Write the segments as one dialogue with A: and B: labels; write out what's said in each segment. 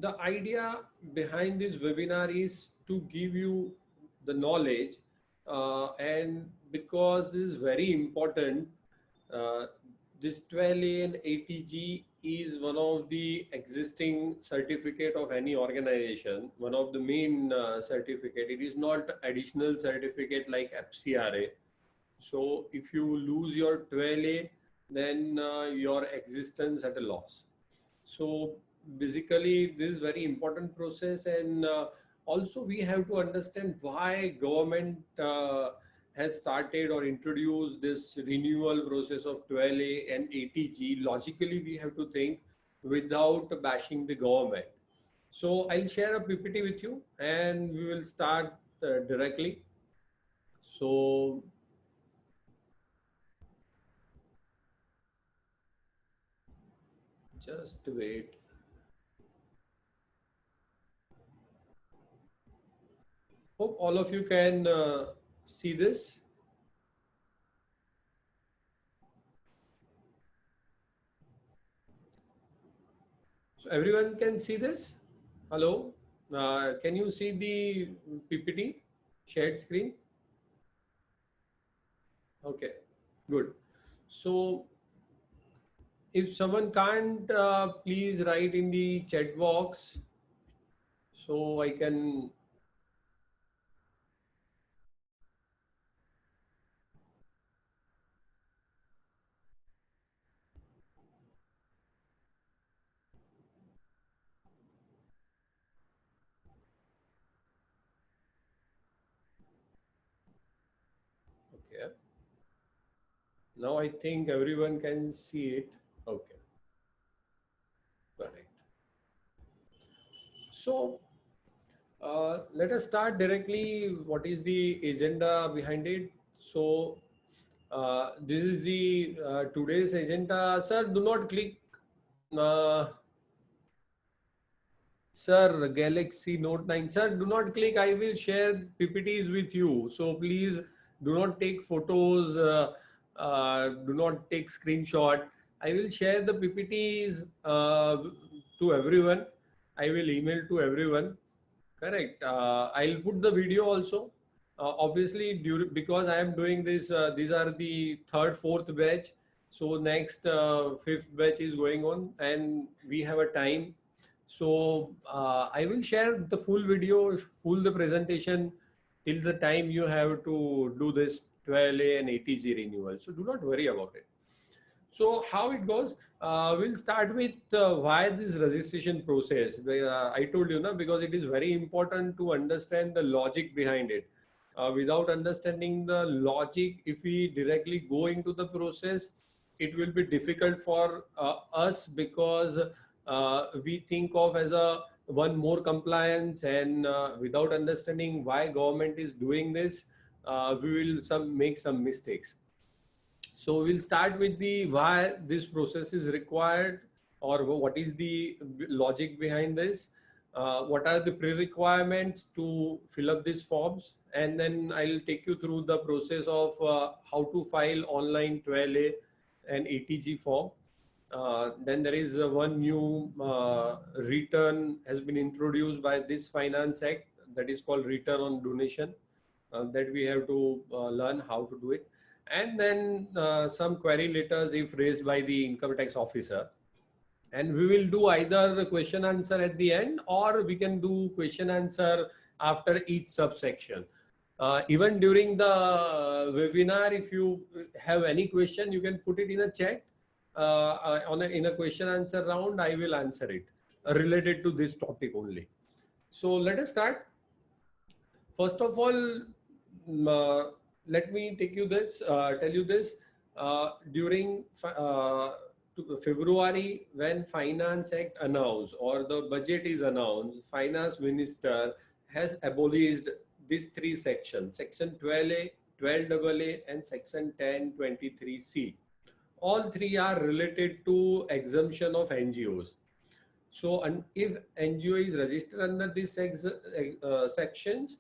A: the idea behind this webinar is to give you the knowledge, and because this is very important, uh, this 12A and ATG is one of the existing certificate of any organization, one of the main certificate. It is not additional certificate like FCRA. So if you lose your 12A, then your existence at a loss. So basically this is very important process, and also we have to understand why government has started or introduced this renewal process of 12A and ATG. Logically we have to think without bashing the government. So I'll share a PPT with you and we will start directly. So just wait. Hope all of you can see this. So everyone can see this? Hello? Can you see the PPT shared screen? Okay, good. So if someone can't, please write in the chat box so I can. Okay. Now I think everyone can see it. Okay, correct. So let us start directly. What is the agenda behind it? So this is the today's agenda. Sir, do not click. Uh, Sir, Galaxy Note 9. Sir, do not click. I will share PPTs with you. So please do not take photos. Do not take screenshot. I will share the PPTs to everyone. I will email to everyone. Correct. I'll put the video also. Obviously, because I am doing this, these are the third, fourth batch. So next fifth batch is going on, and we have a time. So I will share the full video, full the presentation till the time you have to do this 12A and ATG renewal. So do not worry about it. So how it goes? We'll start with why this registration process. I told you, na, because it is very important to understand the logic behind it. Without understanding the logic, if we directly go into the process, it will be difficult for us, because we think of as a one more compliance, and without understanding why government is doing this, we will make some mistakes. So we'll start with the why this process is required, or what is the logic behind this, what are the pre-requirements to fill up these forms, and then I'll take you through the process of how to file online 12A and ATG form. Then there is one new return has been introduced by this Finance Act, that is called return on donation, that we have to learn how to do it. And then some query letters if raised by the income tax officer. And we will do either question answer at the end, or we can do question answer after each subsection. Even during the webinar, if you have any question, you can put it in a chat. In a question answer round, I will answer it related to this topic only. So let us start. First of all, let me tell you this. During February, when Finance Act announced or the budget is announced, Finance Minister has abolished these three sections: Section 12A, 12AA, and Section 1023C. All three are related to exemption of NGOs. So, and if NGO is registered under these sections,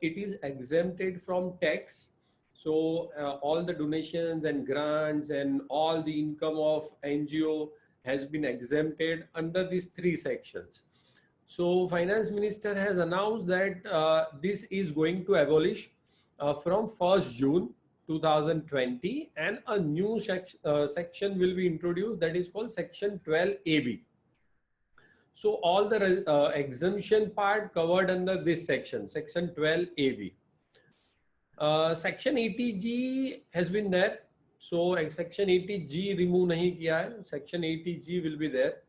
A: it is exempted from tax. So all the donations and grants and all the income of NGO has been exempted under these three sections. So finance minister has announced that this is going to abolish from 1st June 2020, and a new section will be introduced, that is called section 12AB. So all the exemption part covered under this section, section 12AB. Section 80G has been there. So section 80G remove nahi kiya hai. Section 80G will be there.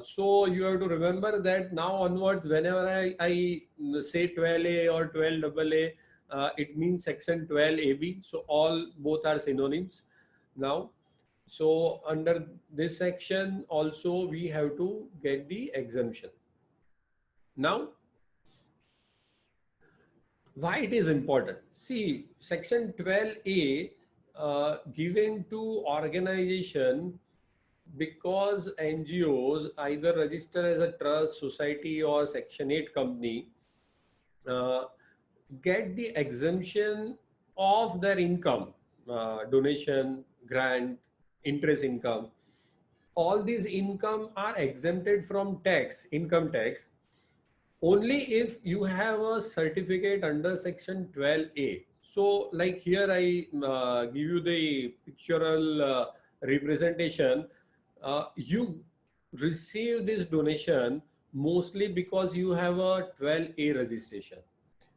A: So you have to remember that now onwards, whenever I say 12A or 12AA, it means section 12AB. So both are synonyms now. So under this section also we have to get the exemption. Now, why it is important? See, section 12A given to organization because NGOs either register as a trust, society or section 8 company get the exemption of their income, donation, grant, interest income. All these income are exempted from tax, income tax, only if you have a certificate under section 12A. So like here I give you the pictorial representation. You receive this donation mostly because you have a 12A registration.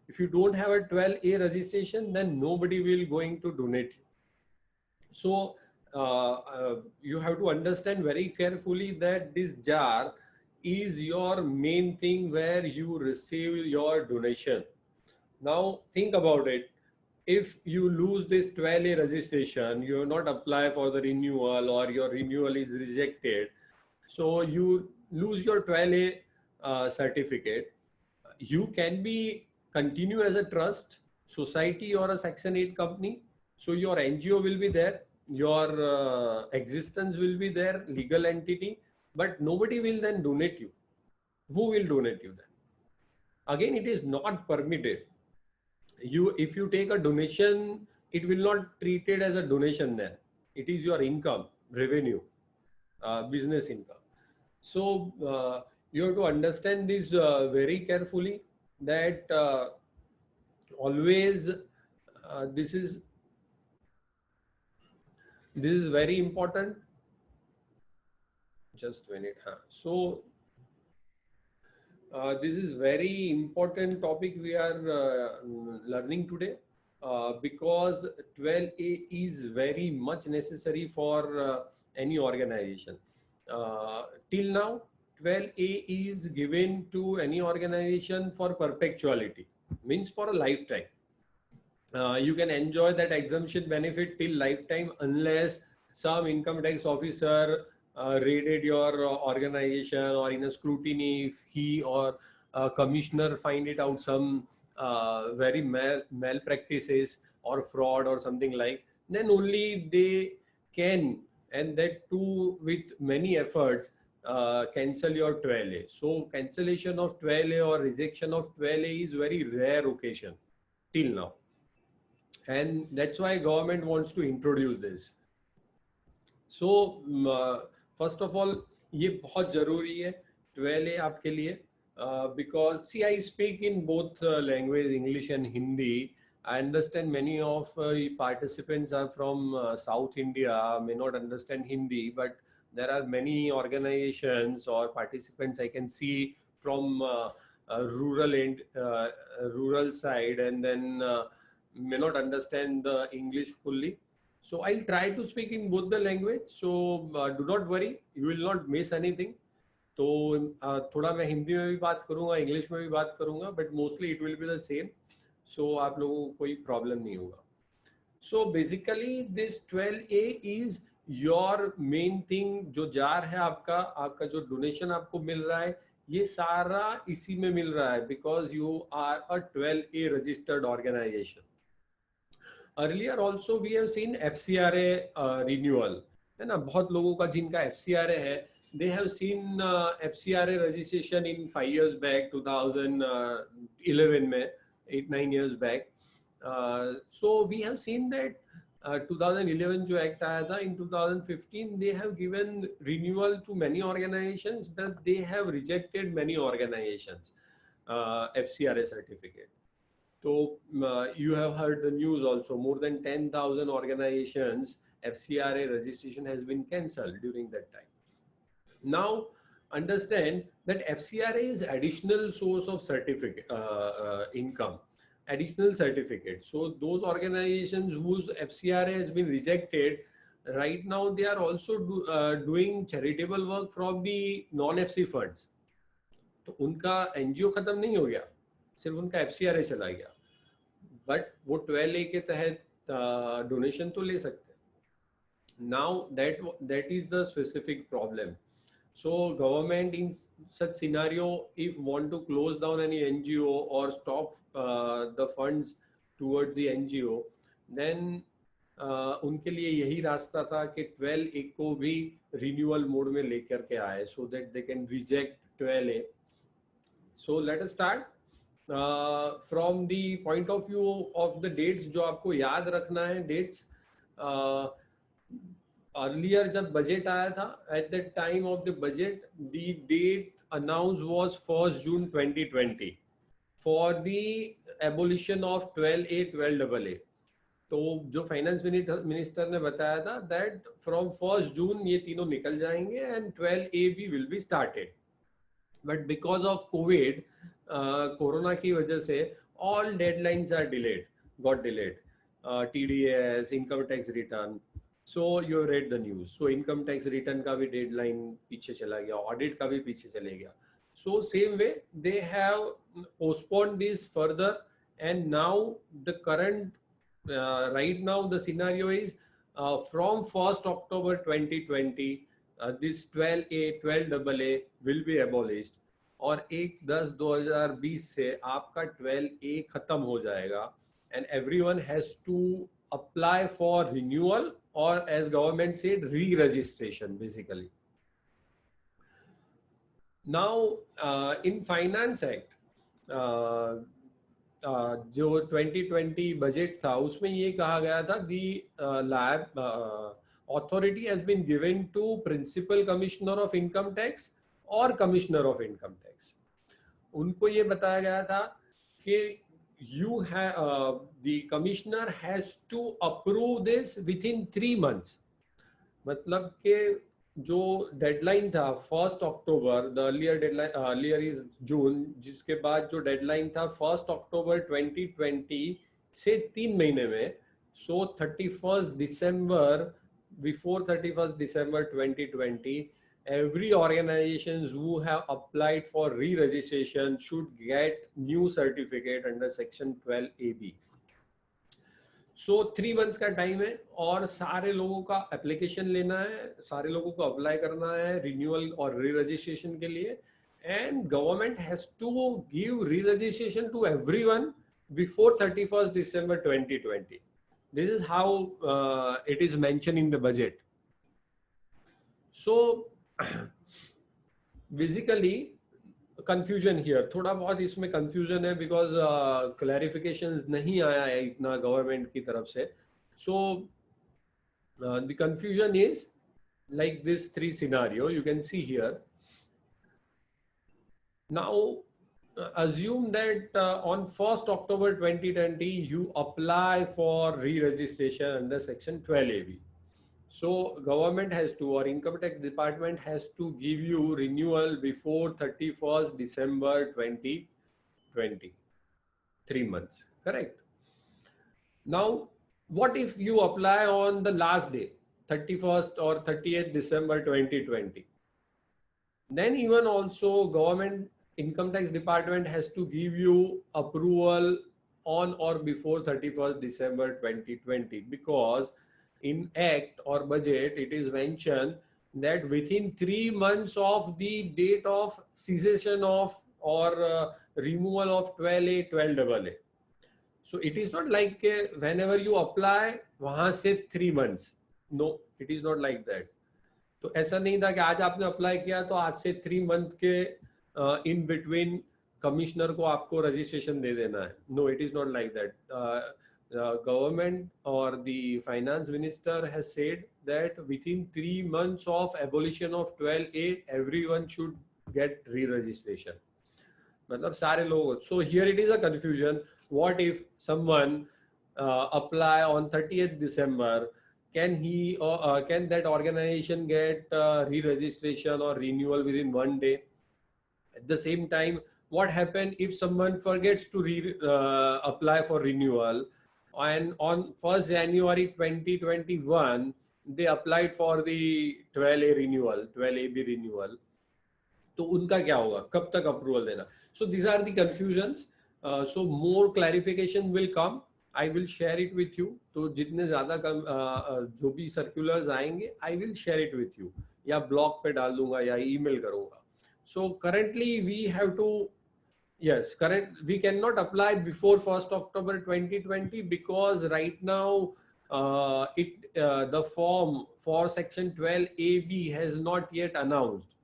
A: If you don't have a 12A registration, then nobody will going to donate you. So you have to understand very carefully that this jar is your main thing where you receive your donation. Now think about it. If you lose this 12A registration, you not apply for the renewal or your renewal is rejected, so you lose your 12A certificate. You can be continue as a trust, society or a section 8 company. So your NGO will be there, your existence will be there, legal entity, but nobody will then donate you. Who will donate you then? Again, it is not permitted. If you take a donation, it will not treated as a donation then. It is your income, revenue, business income. So you have to understand this very carefully, that always this is very important. Just a minute. So this is very important topic we are learning today, because 12A is very much necessary for any organization. Till now, 12A is given to any organization for perpetuality, means for a lifetime. You can enjoy that exemption benefit till lifetime unless some income tax officer raided your organization, or in a scrutiny, if he or commissioner find it out some very malpractices or fraud or something like, then only they can, and that too with many efforts, cancel your 12A. So cancellation of 12A or rejection of 12A is very rare occasion till now, and that's why government wants to introduce this. So first of all, ये बहुत जरूरी है 12A आपके लिए, because see, I speak in both language, English and Hindi. I understand many of participants are from South India, may not understand Hindi, but there are many organizations or participants I can see from rural side, and then may not understand the English fully. So I'll try to speak in both the language. So do not worry, you will not miss anything. तो थोड़ा मैं हिंदी में भी बात करूँगा, English में भी बात करूँगा, but mostly it will be the same. So आप लोगों को कोई प्रॉब्लम नहीं होगा. So basically this 12A is your main thing. जो जार है आपका जो डोनेशन आपको मिल रहा है, ये सारा इसी में मिल रहा है, because you are a 12A registered organization. Earlier also we have seen FCRA renewal, है ना. बहुत लोगों का जिनका FCRA है, they have seen FCRA registration in 5 years back, 2011 में, 8-9 years back. So we have seen that 2011 जो एक्ट आया था, in 2015 they have given renewal to many organizations, but they have rejected many organizations FCRA certificate. So you have heard the news also, more than 10,000 organizations FCRA registration has been cancelled during that time. Now understand that FCRA is additional source of certificate income, additional certificate. So those organizations whose FCRA has been rejected, right now they are also doing charitable work from the non-FC funds. तो उनका NGO खत्म नहीं हो गया, सिर्फ उनका FCRA चला गया, बट वो 12A के तहत डोनेशन तो ले सकते हैं. Now that is the specific problem. So government in such scenario, if want to close down any NGO or stop the funds towards the NGO, then उनके लिए यही रास्ता था कि 12A को भी रिन्यूअल मोड में लेकर के आए, so that they can reject 12A. So let us start from the point of view of the dates. जो आपको याद रखना है dates. Earlier जब बजट आया था, at the time of the budget, the date announced was 1st June 2020 for the abolition of 12A, 12AA. तो जो फाइनेंस मिनिस्टर ने बताया था that from 1st June ये तीनों निकल जाएंगे and 12AB will be started. But because of COVID, corona की वजह से all deadlines are delayed, got delayed. TDS, income tax return. So you read the news. So income tax return का भी deadline पीछे चला गया, audit का भी पीछे चले गया. So same way they have postponed this further, and now the current right now the scenario is from 1st October 2020 this 12A 12AA will be abolished, और 1/10/2020 से आपका 12A खत्म हो जाएगा, and everyone has to apply for renewal, or as government said, re-registration basically. Now in Finance Act जो 2020 budget था उसमें ये कहा गया था the authority has been given to Principal Commissioner of Income Tax or Commissioner of Income Tax. उनको ये बताया गया था कि you have the commissioner has to approve this within 3 months. मतलब कि जो डेडलाइन था 1st October, the earlier deadline earlier is June, जिसके बाद जो डेडलाइन था 1st October 2020 से 3 महीने में, so 31st December, before 31st December 2020, every organizations who have applied for re-registration should get new certificate under section 12AB. So 3 months का time है, और सारे लोगों का एप्लीकेशन लेना है, सारे लोगों को अप्लाई करना है रिन्यूअल और री रजिस्ट्रेशन के लिए, and government has to give re registration to everyone before 31st December 2020. This is how it is mentioned in the budget. So basically confusion here, थोड़ा बहुत इसमें कंफ्यूजन है बिकॉज क्लैरिफिकेशंस नहीं आया है इतना गवर्नमेंट की तरफ से. So the confusion is like this 3 scenario you can see here. Now assume that on 1st October 2020 you apply for re-registration under section 12AB. So government has to, or income tax department has to give you renewal before 31st December 2020. 3 months, correct? Now, what if you apply on the last day, 31st or 30th December 2020? Then even also government income tax department has to give you approval on or before 31st December 2020, because in act or budget it is mentioned that within 3 months of the date of cessation of or removal of 12A 12AA. So it is not like whenever you apply वहां से 3 months. No, it is not like that. तो ऐसा नहीं था कि आज आपने apply किया तो आज से 3 month के in between कमिश्नर को आपको रजिस्ट्रेशन दे देना है. No, it is not like that. government or the finance minister has said that within 3 months of abolition of 12A, everyone should get re-registration. मतलब सारे लोग. So here it is a confusion. What if someone apply on 30th December? Can he or can that organization get re-registration or renewal within one day? At the same time, what happens if someone forgets to apply for renewal, and on 1st January 2021 they applied for the 12A renewal, 12AB renewal, तो उनका क्या होगा, कब तक approval देना? So these are the confusions. So more clarification will come. I will share it with you. तो जितने ज़्यादा जो भी circulars आएंगे, I will share it with you. या blog पे डाल दूंगा या email करूंगा. So currently we have to, yes, we cannot apply before 1st October 2020 because right now the form for section 12AB has not yet announced.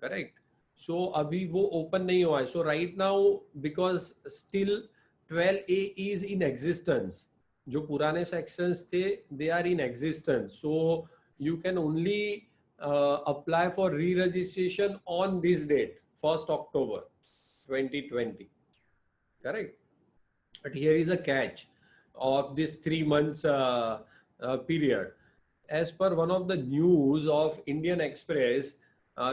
A: Correct. So abhi wo open nahi hua hai. So right now, because still 12A is in existence, जो पुराने sections थे, they are in existence. So you can only apply for re-registration on this date, 1st October 2020. Correct. But here is a catch of this 3 months period. As per one of the news of Indian Express,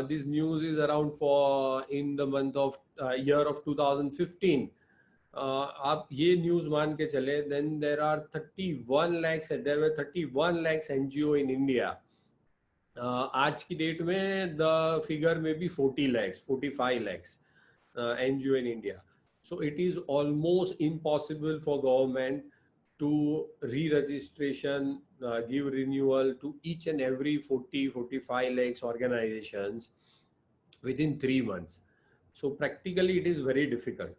A: this news is around for in the month of year of 2015. आप ये news मान के चले, then there are 31 lakhs, there were 31 lakhs NGO in India. आज की date में the figure may be 40 lakhs, 45 lakhs NGO in India. So it is almost impossible for government to re-registration, give renewal to each and every 40-45 lakhs organizations within 3 months. So practically it is very difficult.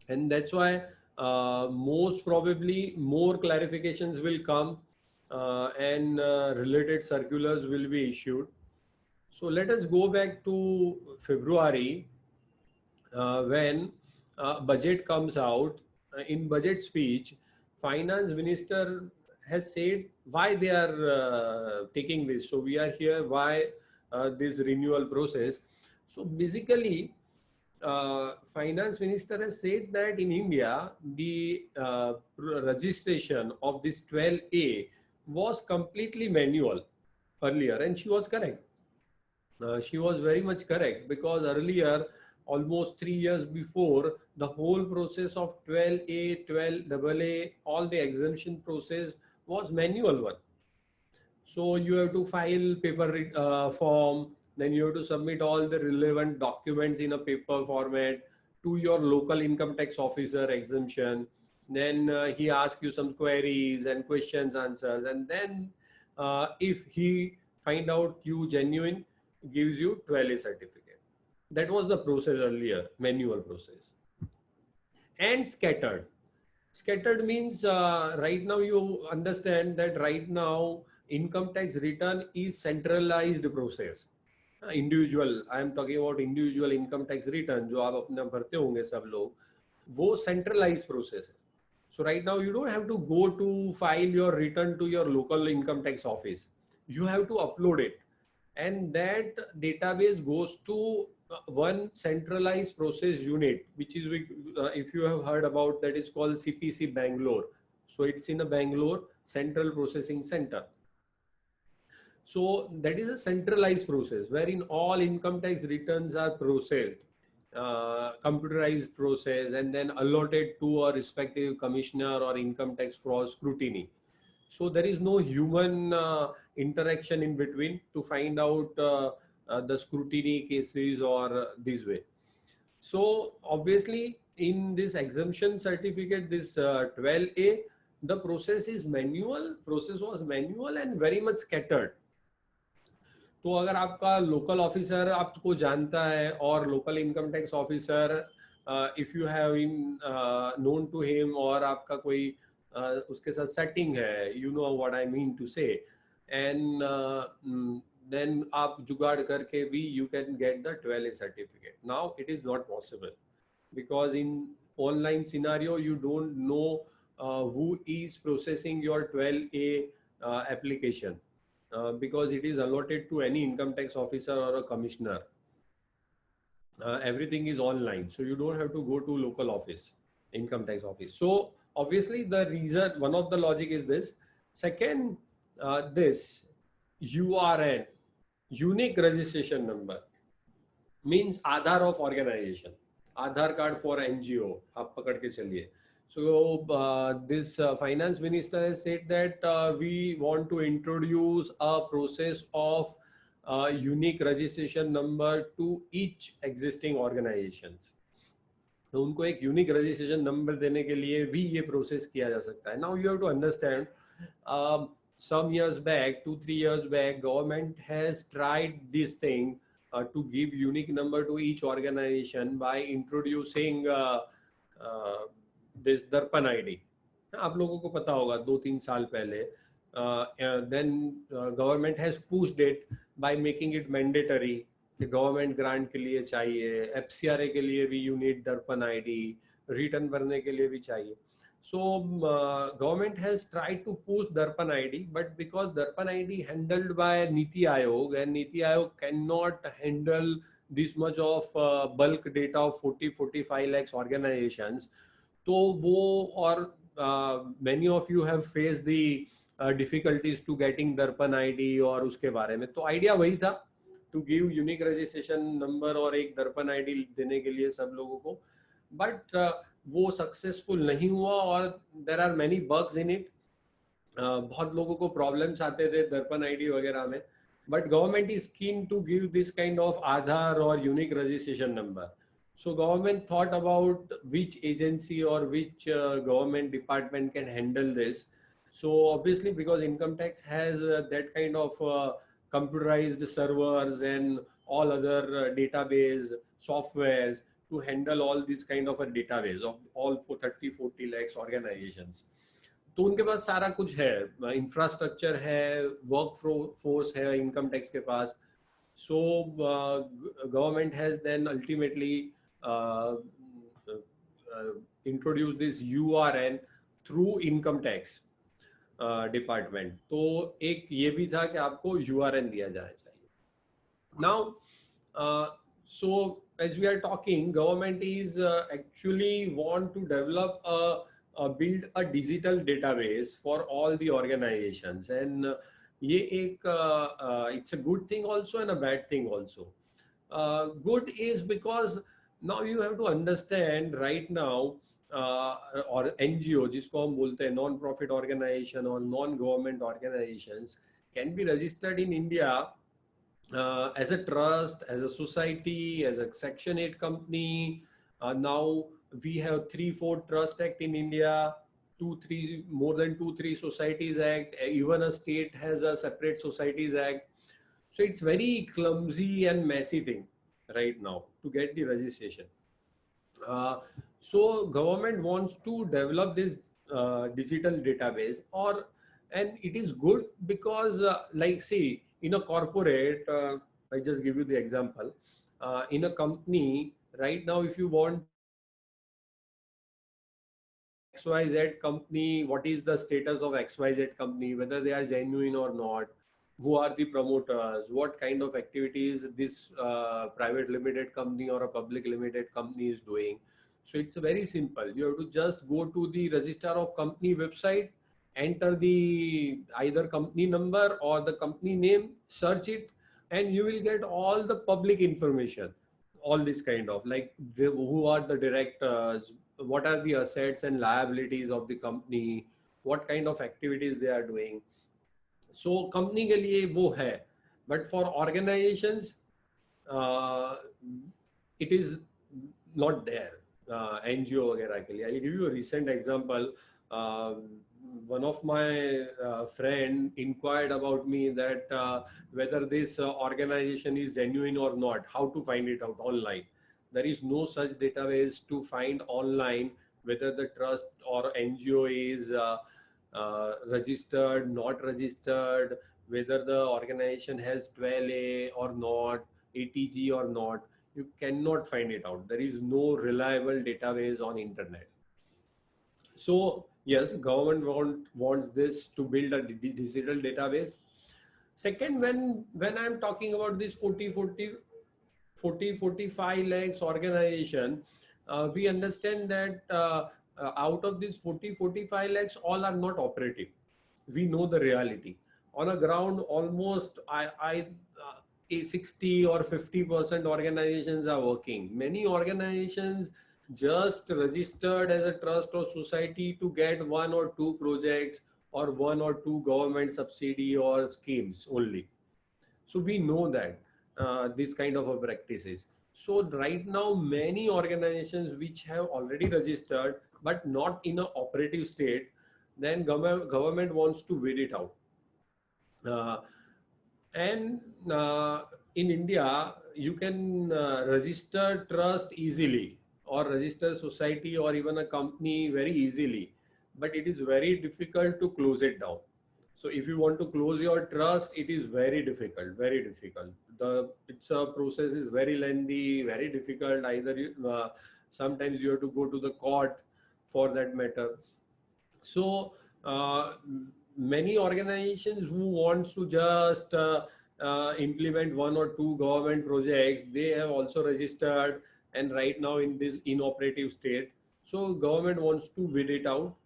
A: And that's why most probably more clarifications will come and related circulars will be issued. So let us go back to February when budget comes out. In budget speech, finance minister has said why they are taking this. So we are here, why this renewal process. So basically, finance minister has said that in India, the registration of this 12A was completely manual earlier, and she was correct. She was very much correct, because earlier, almost 3 years before, the whole process of 12A, 12AA, all the exemption process was manual one. So you have to file paper form, then you have to submit all the relevant documents in a paper format to your local income tax officer exemption. Then he asks you some queries and questions, answers, and then if he find out you genuine, gives you 12A certificate. That was the process earlier, manual process. And scattered. Scattered means right now you understand that right now income tax return is centralized process. Individual, I am talking about individual income tax return, जो आप अपना भरते होंगे सब लोग, वो centralized process है. So right now you don't have to go to file your return to your local income tax office. You have to upload it, and that database goes to one centralized process unit, which is if you have heard about that, is called CPC Bangalore. So it's in a Bangalore Central Processing Center. So that is a centralized process wherein all income tax returns are processed, computerized process, and then allotted to a respective commissioner or income tax fraud scrutiny. So there is no human interaction in between to find out the scrutiny cases or this way. So obviously in this exemption certificate, this 12A, the process is manual, process was manual and very much scattered. तो अगर आपका local officer आपको जानता है और local income tax officer if you have in known to him, और आपका कोई उसके साथ सेटिंग है, you know what I mean to say, and then आप जुगाड़ करके भी you can get the 12A certificate. Now it is not possible because in online scenario you don't know who is processing your 12A application, because it is allotted to any income tax officer or a commissioner. Everything is online, so you don't have to go to local office, income tax office. So obviously the reason, one of the logic is this. Second, this URN, unique registration number, means Aadhaar of organization, Aadhaar card for NGO. आप पकड़ के चलिए. So this finance minister has said that we want to introduce a process of unique registration number to each existing organizations. तो उनको एक unique registration number देने के लिए भी ये प्रोसेस किया जा सकता है. Now you have to understand, some years back, 2-3 years back, government has tried this thing to give unique number to each organization by introducing this Darpan ID. आप लोगों को पता होगा 2-3 साल पहले. Then government has pushed it by making it mandatory कि government grant के लिए चाहिए, एफसीआरए के लिए भी यू नीड दर्पण आईडी, रिटर्न भरने के लिए भी चाहिए. So government has tried to push Darpan ID, but because Darpan ID handled by Niti Aayog, and Niti Aayog cannot handle this much of bulk data of 40-45 lakhs organizations, तो वो और many of you have faced the difficulties to getting Darpan ID और उसके बारे में. तो idea वही था, to give unique registration number और एक दर्पण आईडी देने के लिए सब लोगों को, बट वो सक्सेसफुल नहीं हुआ और there are many bugs in it. बहुत लोगों को प्रॉब्लम्स आते थे दर्पण आईडी वगैरह में, but government is keen to give this kind of Aadhaar और unique registration number. So government thought about which agency or which government department can handle this. So obviously because income tax has that kind of computerized servers and all other database softwares to handle all this kind of a database of all 30-40 lakhs organizations. तो उनके पास सारा कुछ है, infrastructure है, work force है income tax के पास. So government has then ultimately introduced this URN through income tax department. तो एक ये भी था कि आपको URN दिया जाना चाहिए. Now so as we are talking, government is actually want to develop build a digital database for all the organizations, and ये एक it's a good thing also and a bad thing also. Good is because now you have to understand right now और NGO जिसको हम बोलते हैं non profit organisation और non government organisations can be registered in India as a trust, as a society, as a Section 8 company. Now we have 3-4 Trust Act in India, 2-3 more than 2-3 Societies Act. Even a state has a separate Societies Act. So it's very clumsy and messy thing right now to get the registration. So government wants to develop this digital database, and it is good because like see, in a corporate, I just give you the example, in a company right now, if you want XYZ company, what is the status of XYZ company, whether they are genuine or not, who are the promoters, what kind of activities this private limited company or a public limited company is doing. So it's very simple. You have to just go to the register of company website, enter the either company number or the company name, search it, and you will get all the public information, all this kind of like who are the directors, what are the assets and liabilities of the company, what kind of activities they are doing. So company के लिए वो है, but for organizations it is not there. NGO वगैरह के लिए, I'll give you a recent example. One of my friend inquired about me that whether this organization is genuine or not, how to find it out online. There is no such database to find online whether the trust or NGO is registered, not registered, whether the organization has 12A or not, ATG or not. You cannot find it out. There is no reliable database on internet. So Yes, government wants this to build a digital database. Second, when I'm talking about this 45 lakhs organization, we understand that out of this 45 lakhs, all are not operative. We know the reality. On a ground, almost 60 or 50% organizations are working. Many organizations just registered as a trust or society to get one or two projects or one or two government subsidy or schemes only. So we know that this kind of a practices. So right now, many organizations which have already registered but not in an operative state, then government wants to weed it out. Uh, and in India, you can register trust easily or register society or even a company very easily, but it is very difficult to close it down. So if you want to close your trust, it is very difficult, very difficult. It's a process is very lengthy, very difficult. Either sometimes you have to go to the court for that matter. So many organizations who wants to just implement one or two government projects, they have also registered and right now in this inoperative state. So government wants to weed it out.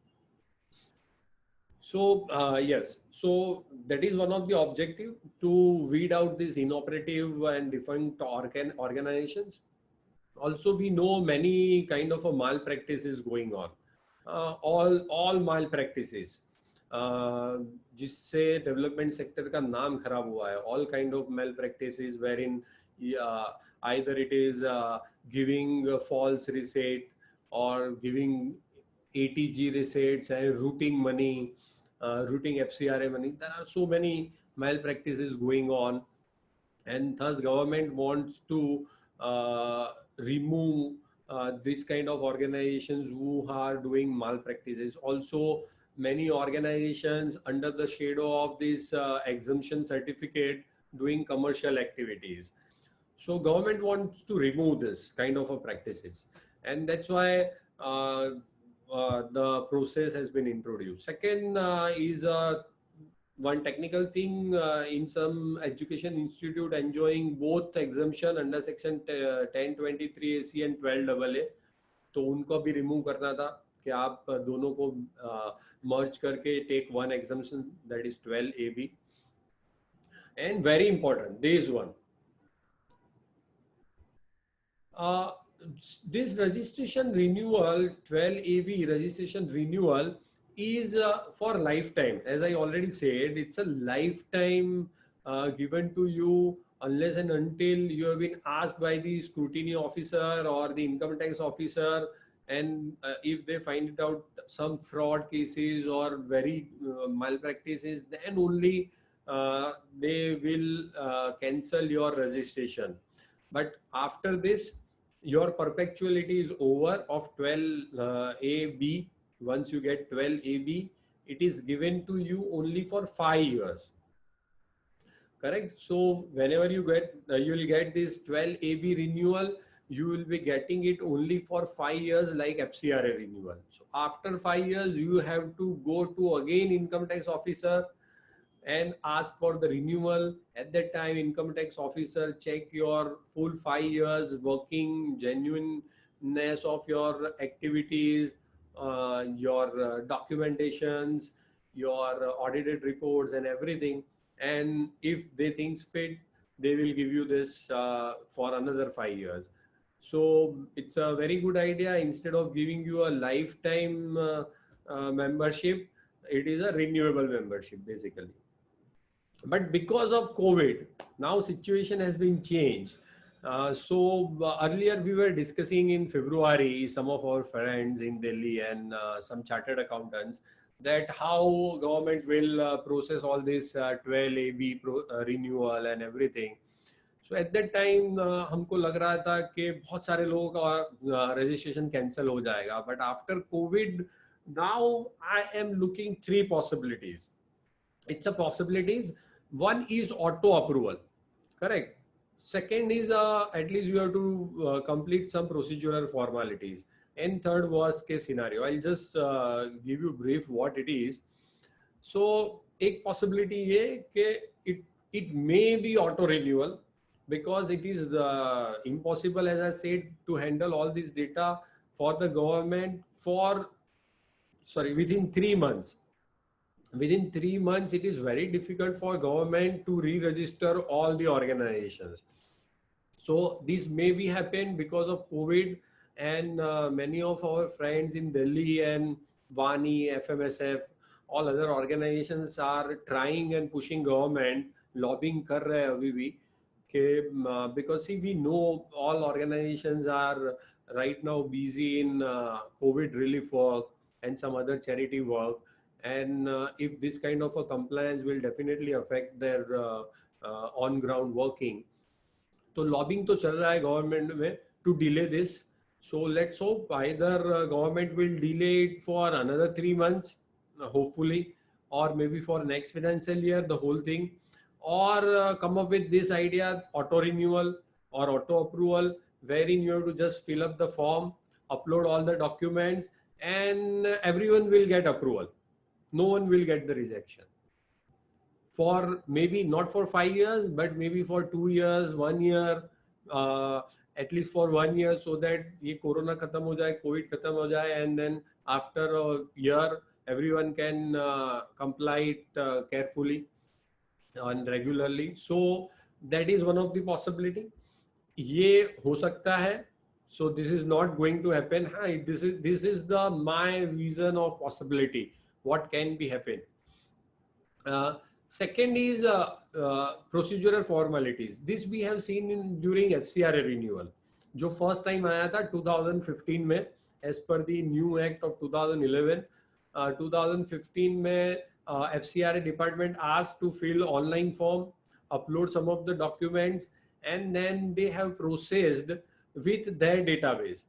A: So yes, so that is one of the objective, to weed out these inoperative and defunct organizations. Also, we know many kind of a malpractices going on. All malpractices, जिससे development sector का नाम खराब हुआ है. All kind of malpractices wherein either it is giving a false receipt or giving ATG receipts and routing money, routing FCRA money. There are so many malpractices going on, and thus government wants to remove this kind of organizations who are doing malpractices. Also, many organizations under the shadow of this exemption certificate doing commercial activities. So government wants to remove this kind of a practices, and that's why the process has been introduced. Second is one technical thing, in some education institute enjoying both exemption under section 1023 AC and 12AA, तो उनको भी remove करना था कि आप दोनों को merge करके take one exemption, that is 12AB. And very important, this one, this registration renewal, 12AB registration renewal is for lifetime. As I already said, it's a lifetime given to you unless and until you have been asked by the scrutiny officer or the income tax officer, and if they find it out some fraud cases or very malpractices, then only they will cancel your registration. But after this, your perpetuality is over of 12AB. Once you get 12AB, it is given to you only for 5 years. Correct? So whenever you get, you will get this 12AB renewal, you will be getting it only for 5 years like FCRA renewal. So after 5 years, you have to go to again income tax officer and ask for the renewal. At that time, income tax officer check your full 5 years working genuineness of your activities, your documentations, your audited reports and everything. And if they think fit, they will give you this for another 5 years. So it's a very good idea. Instead of giving you a lifetime membership, it is a renewable membership basically. But because of COVID, now situation has been changed. Earlier we were discussing in February, some of our friends in Delhi and some chartered accountants, that how government will process all this 12AB renewal and everything. So at that time हमको लग रहा था कि बहुत सारे लोगों का registration cancel हो जाएगा. But after COVID, now I am looking 3 possibilities. It's a possibilities. One is auto approval, correct? Second is at least you have to complete some procedural formalities. and third worst case scenario. I'll just give you brief what it is. So एक possibility ये कि it may be auto renewal, because it is impossible, as I said, to handle all this data for the government within 3 months. Within 3 months, it is very difficult for government to re-register all the organizations. So this may be happen because of COVID, and many of our friends in Delhi and Vani, FMSF, all other organizations are trying and pushing government, lobbying कर रहे हैं अभी भी कि because see, we know all organizations are right now busy in COVID relief work and some other charity work, and if this kind of a compliance will definitely affect their on ground working. तो lobbying तो चल रहा है government में to delay this. So let's hope either government will delay it for another 3 months hopefully, or maybe for next financial year the whole thing, or come up with this idea, auto renewal or auto approval, wherein you have to just fill up the form, upload all the documents, and everyone will get approval. No one will get the rejection. For maybe not for 5 years, but maybe for 2 years, 1 year, at least for 1 year, so that ये corona खत्म हो जाए, Covid खत्म हो जाए, and then after a year, everyone can comply it carefully and regularly. So that is one of the possibility. ये हो सकता है. So this is not going to happen. Hi, this is the my vision of possibility. What can be happen? Second is procedural formalities. This we have seen during FCRA renewal. जो first time आया था 2015 में, as per the new act of 2011. 2015 में FCRA department asked to fill online form, upload some of the documents, and then they have processed with their database,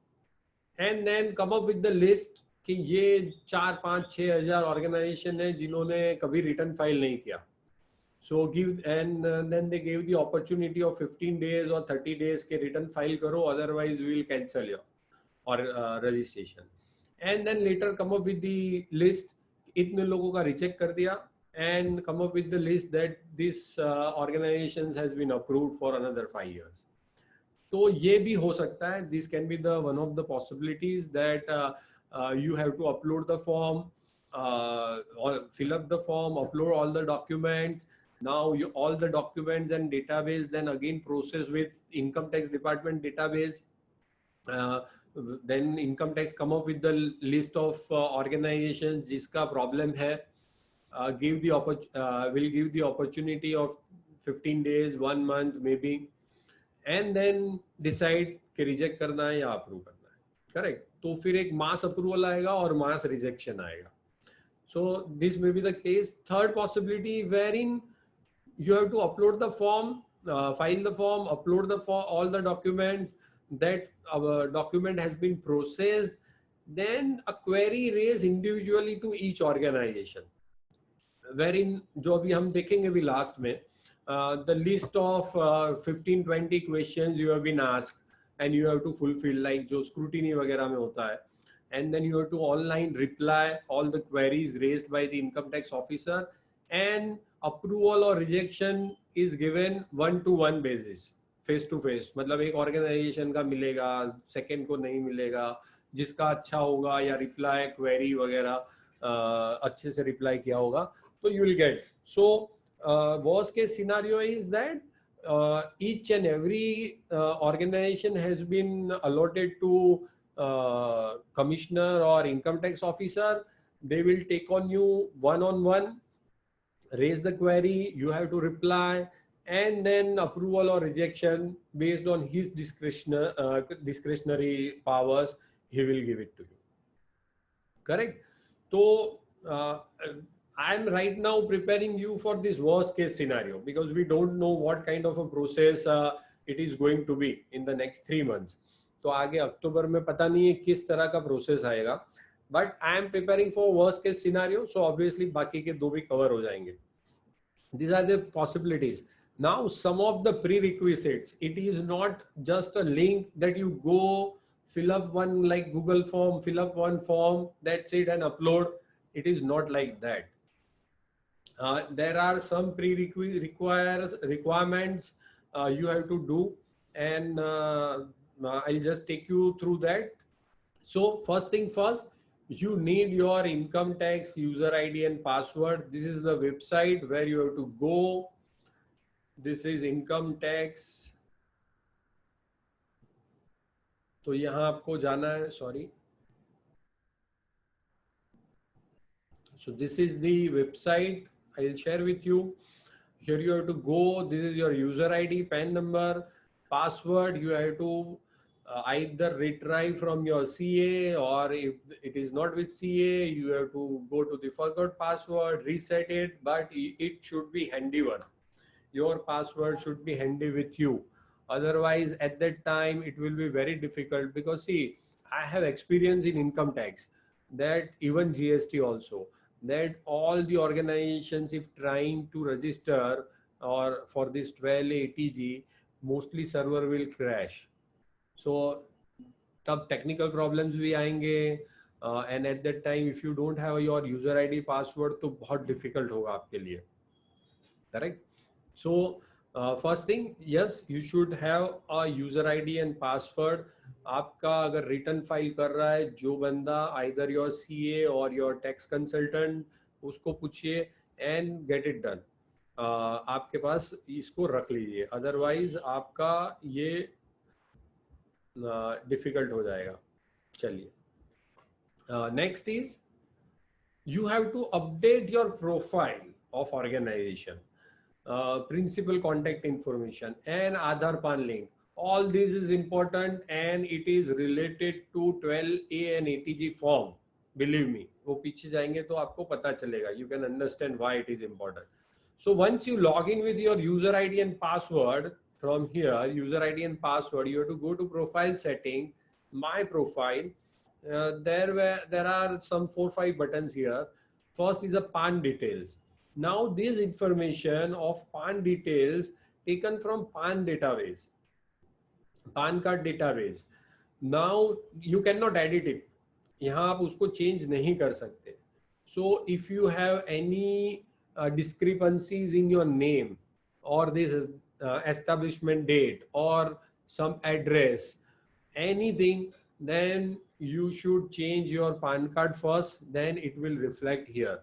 A: and then come up with the list कि ये 4-5-6 हजार organisation है जिन्होंने कभी return file नहीं किया. So give, and then they gave the opportunity of 15 days or 30 days के return file करो, otherwise we will cancel your or registration. And then later come up with the list, इतने लोगों का reject कर दिया, and come up with the list that this organizations has been approved for another 5 years. तो ये भी हो सकता है. This can be the one of the possibilities that you have to upload the form, or fill up the form, upload all the documents. Now all the documents and database then again process with income tax department database. Then income tax come up with the list of organizations जिसका problem है. Will give the opportunity of 15 days, 1 month maybe, and then decide कि reject करना है या approve करना है. Correct. तो फिर एक mass approval आएगा और mass rejection आएगा. So this may be the case. Third possibility, wherein you have to upload the form, file the form, upload the form, all the documents, that our document has been processed, then a query raised individually to each organization, wherein जो अभी हम देखेंगे भी last में, the list of 15-20 questions you have been asked and you have to fulfill, like जो scrutiny वगैरह में होता है, and then you have to online reply all the queries raised by the income tax officer, and approval or rejection is given 1-to-1 basis, face to face. मतलब एक organization का मिलेगा, second को नहीं मिलेगा, जिसका अच्छा होगा या reply query वगैरह अच्छे से reply किया होगा, तो you will get. So worst case scenario is that each and every organization has been allotted to commissioner or income tax officer. They will take on you one-on-one, raise the query, you have to reply, and then approval or rejection based on his discretionary powers, he will give it to you. Correct? So I am right now preparing you for this worst case scenario, because we don't know what kind of a process it is going to be in the next 3 months. तो आगे अक्टूबर में पता नहीं है किस तरह का process आएगा, but I am preparing for worst case scenario, so obviously बाकी के 2 भी कवर हो जाएंगे. These are the possibilities. Now some of the prerequisites, it is not just a link that you go fill up one like Google form, fill up one form, that's it, and upload. It is not like that. There are some requirements you have to do, and I'll just take you through that. So first thing first, you need your income tax user ID and password. This is the website where you have to go. This is income tax. तो यहाँ आपको जाना है, sorry. So this is the website I'll share with you. Here you have to go. This is your user ID, PAN number, password. You have to either retrieve from your CA, or if it is not with CA, you have to go to the forgot password, reset it, but it should be handy one. Your password should be handy with you. Otherwise, at that time, it will be very difficult, because see, I have experience in income tax, that even GST also, that all the organizations, if trying to register or for this 12 ATG, mostly server will crash. So तब technical problems भी आएंगे, and at that time if you don't have your user ID password तो बहुत difficult होगा आपके लिए, correct? So first thing, yes, you should have a user ID and password. आपका अगर रिटर्न फाइल कर रहा है जो बंदा, either your CA or your tax consultant, उसको पूछिए and get it done. आपके पास इसको रख लीजिए, अदरवाइज आपका ये डिफिकल्ट हो जाएगा. चलिए, next is you have to update your profile of organization, principal contact information and Aadhaar PAN link. All this is important and it is related to 12A and ATG form. Believe me, वो पीछे जाएंगे तो आपको पता चलेगा. You can understand why it is important. So once you log in with your user ID and password, from here, user ID and password, you have to go to profile setting, my profile. There are some 4-5 buttons here. First is a PAN details. Now this information of PAN details taken from PAN database, PAN card database. Now you cannot edit it. यहाँ आप उसको change नहीं कर सकते. So if you have any discrepancies in your name or this establishment date or some address, anything, then you should change your PAN card first, then it will reflect here.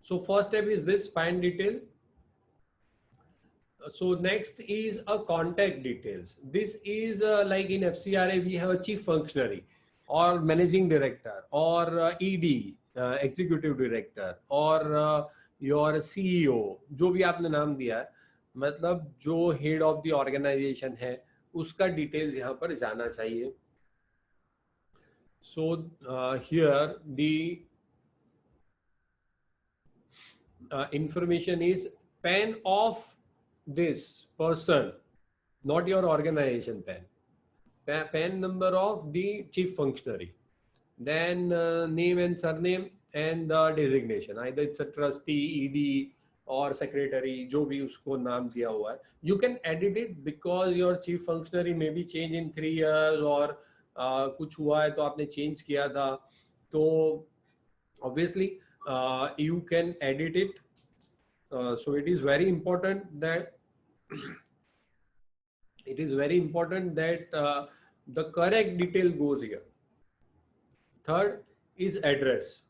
A: So first step is this PAN detail. So next is a contact details. This is like in FCRA, we have a chief functionary or managing director or ED, executive director, or your CEO, जो भी आपने नाम दिया है, मतलब जो head of the organization है, उसका details यहाँ पर जाना चाहिए. So here the information is PAN of this person, not your organization PAN. PAN number of the chief functionary. Then name and surname and the designation. Either it's a trustee, ED or secretary, जो भी उसको नाम दिया हुआ है. You can edit it because your chief functionary may be changed in 3 years or कुछ हुआ है तो आपने change किया था. तो obviously you can edit it. So it is very important that the correct detail goes here. Third is address.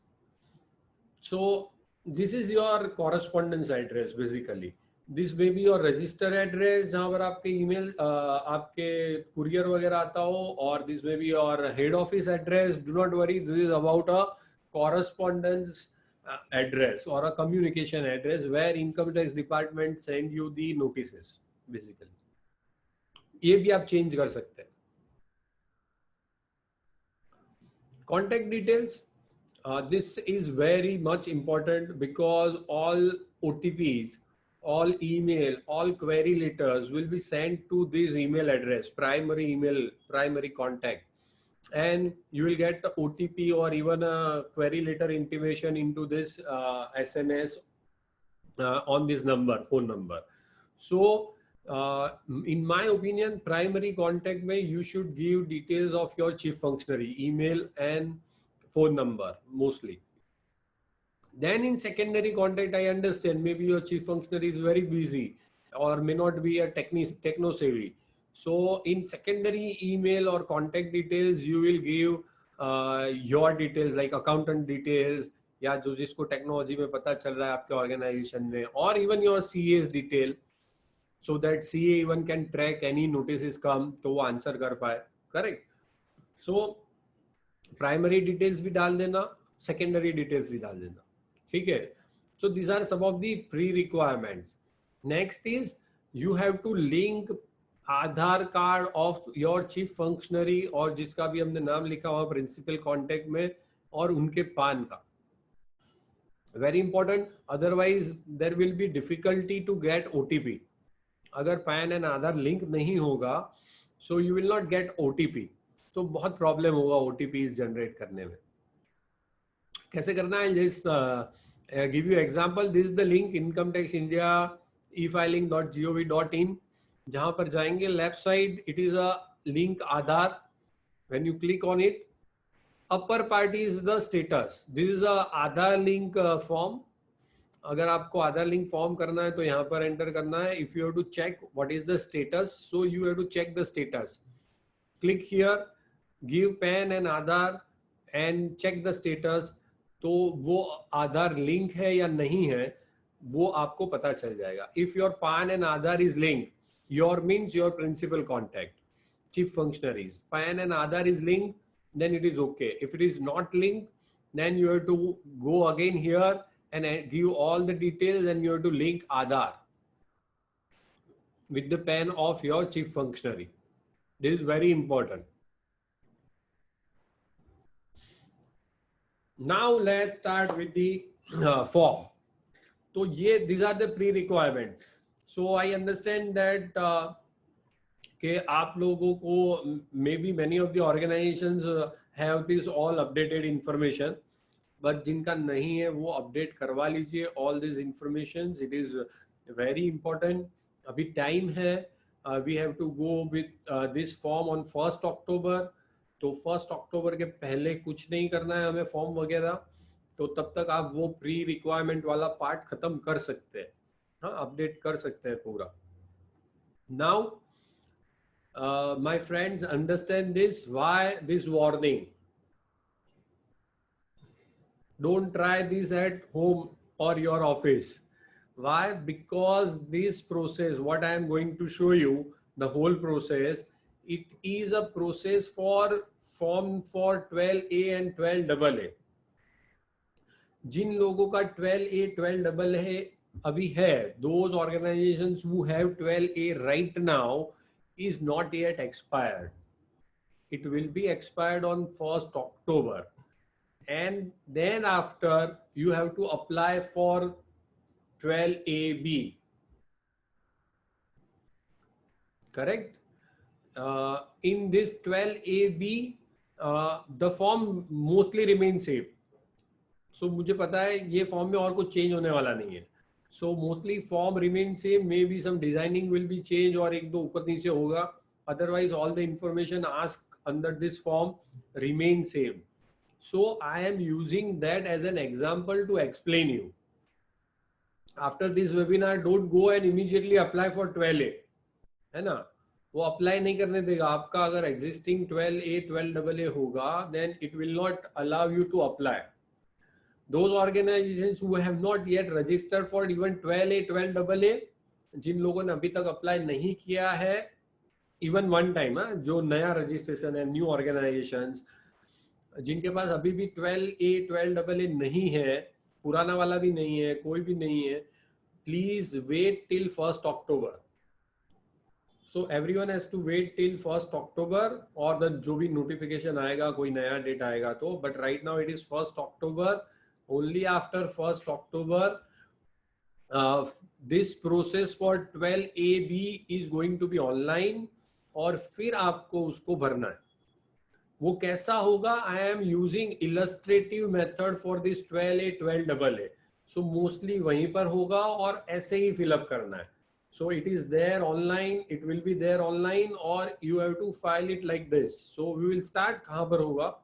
A: So this is your correspondence address basically. This may be your register address जहाँ पर आपके email, आपके courier वगैरह आता हो, or this may be your head office address. Do not worry, this is about a correspondence address or a communication address where income tax department send you the notices basically. ये भी आप change कर सकते हैं. Contact details. This is very much important because all OTPs, all email, all query letters will be sent to this email address, primary email, primary contact, and you will get the OTP or even a query letter intimation into this SMS on this number, phone number. So In my opinion, primary contact में you should give details of your chief functionary, email and phone number mostly. Then in secondary contact, I understand maybe your chief functionary is very busy or may not be a techno savvy. So in secondary email or contact details, you will give your details like accountant details या जो जिसको technology में पता चल रहा है आपके organisation में, और even your CA's detail, so that CA even can track any notices come तो वो आंसर कर पाए. करेक्ट. सो प्राइमरी डिटेल्स भी डाल देना, सेकेंडरी डिटेल्स भी डाल देना. ठीक है. So these are some of the pre requirements. Next is you have to link Aadhaar card of your chief functionary और जिसका भी हमने नाम लिखा हुआ प्रिंसिपल कांटेक्ट में, और उनके पान का. Very important, otherwise there will be difficulty to get OTP. अगर पैन एंड आधार लिंक नहीं होगा, so you will not get OTP. तो बहुत प्रॉब्लम होगा OTP जनरेट करने में. कैसे करना है, just give you example. This is the link income tax India efiling.gov.in. जहां पर जाएंगे left side, it is a link Aadhaar. When you click on it, upper part is the status. This is a Aadhaar link form. अगर आपको आधार link form करना है तो यहाँ पर एंटर करना है. If you have to check what is the status, so you have to check the status. Click here, give PAN and Aadhaar and check the status. तो वो आधार लिंक है या नहीं है वो आपको पता चल जाएगा. If your PAN and Aadhaar is link, your means your principal contact chief functionaries, PAN and Aadhaar is linked, then it is okay. If it is not linked, then you have to go again here and give all the details, and you have to link Aadhaar with the PAN of your chief functionary. This is very important. Now let's start with the form. So these are the pre-requirements. So I understand that कि आप लोगों को may be many of the organizations have this all updated information, but जिनका नहीं है वो update करवा लीजिए all this information. It is very important. अभी टाइम है. We have to go with this form on 1 October. तो 1 अक्टूबर के पहले कुछ नहीं करना है हमें फॉर्म वगैरह. तो तब तक आप वो प्री रिक्वायरमेंट वाला पार्ट खत्म कर सकते हैं. हाँ, अपडेट कर सकते हैं पूरा. Now my friends, understand this. Why this warning? Don't try this at home or your office. Why? Because this process, what I am going to show you, the whole process, it is a process for form for 12A and 12AA. जिन लोगों का 12A 12AA अभी है, those organizations who have 12A right now is not yet expired. It will be expired on 1st October, and then after you have to apply for 12AB. Correct? In this 12AB, the form mostly remains same. So मुझे पता है ये form में और कुछ change होने वाला नहीं है. So mostly form remains same. Maybe some designing will be changed और एक दो ऊपर नीचे होगा. Otherwise all the information asked under this form remain same. So I am using that as an example to explain you. After this webinar, don't go and immediately apply for 12A. है ना? वो apply नहीं करने देगा आपका. अगर existing 12A 12AA होगा, then it will not allow you to apply. Those organizations who have not yet registered for even 12A 12AA, जिन लोगों ने अभी तक अप्लाई नहीं किया है इवन वन टाइम, जो नया रजिस्ट्रेशन है, न्यू ऑर्गेनाइजेशंस, जिनके पास अभी भी 12A 12AA नहीं है, पुराना वाला भी नहीं है, कोई भी नहीं है, please wait till 1st October. So everyone has to wait till 1st October, और जो भी नोटिफिकेशन आएगा, कोई नया डेट आएगा तो. But right now it is 1st October. Only after 1st October, this process for 12AB is going to be online, और फिर आपको उसको भरना है. वो कैसा होगा? I am using illustrative method for this 12A 12AA. So mostly वहीं पर होगा और ऐसे ही फिलअप करना है. So it is there online, it will be there online, or you have to file it like this. So we will start kahan par hoga.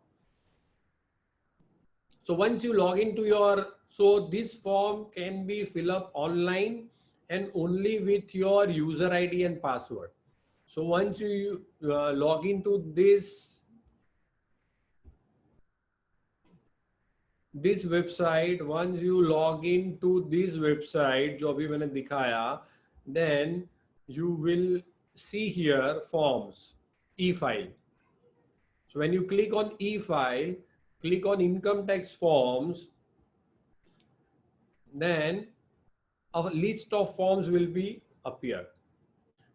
A: So once you log into your, so this form can be fill up online and only with your user ID and password. So once you log into this website, once you log into this website जो अभी मैंने दिखाया, then you will see here forms, e-file. So when you click on e-file, click on income tax forms, then a list of forms will be appear.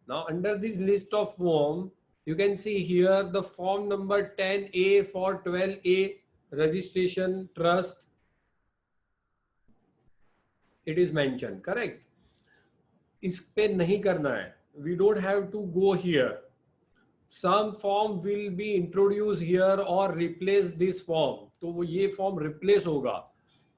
A: Now under this list of form, you can see here the form number 10A for 12A registration trust. It is mentioned, correct? इस पे नहीं करना है. We don't have to go here. Some form will be introduced here or replace this form. तो वो ये form replace होगा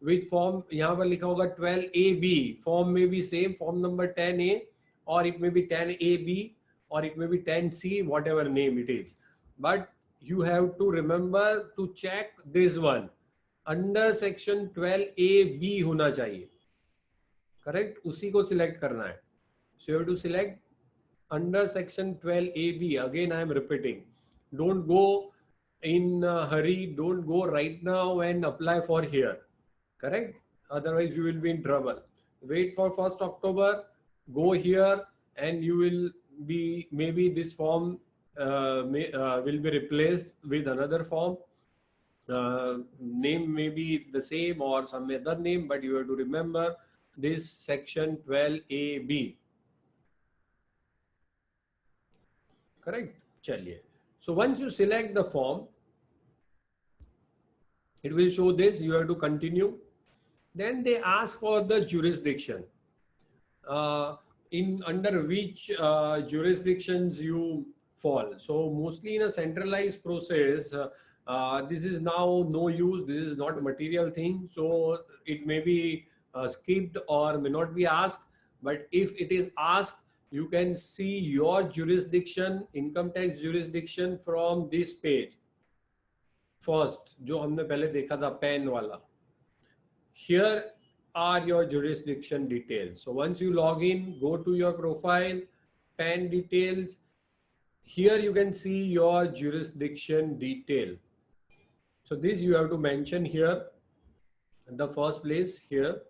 A: with form, यहाँ पर लिखा होगा 12AB. Form may be same, form number 10A, or it may be 10AB, or it may be 10C, whatever name it is. But you have to remember to check this one. Under section 12AB होना चाहिए. Correct? उसी को select करना है. So you have to select under section 12AB. Again, I am repeating. Don't go in a hurry. Don't go right now and apply for here. Correct? Otherwise, you will be in trouble. Wait for 1st October. Go here and you will be, maybe this form will be replaced with another form. Name may be the same or some other name, but you have to remember this section 12AB. Correct? Chaliye. So once you select the form, it will show this. You have to continue. Then they ask for the jurisdiction. In under which jurisdictions you fall. So mostly in a centralized process, this is now no use. This is not a material thing. So it may be skipped or may not be asked. But if it is asked, you can see your jurisdiction, income tax jurisdiction from this page. First, जो हमने पहले देखा था PAN वाला. Here are your jurisdiction details. So once you log in, go to your profile, PAN details. Here you can see your jurisdiction detail. So this you have to mention here in the first place. Here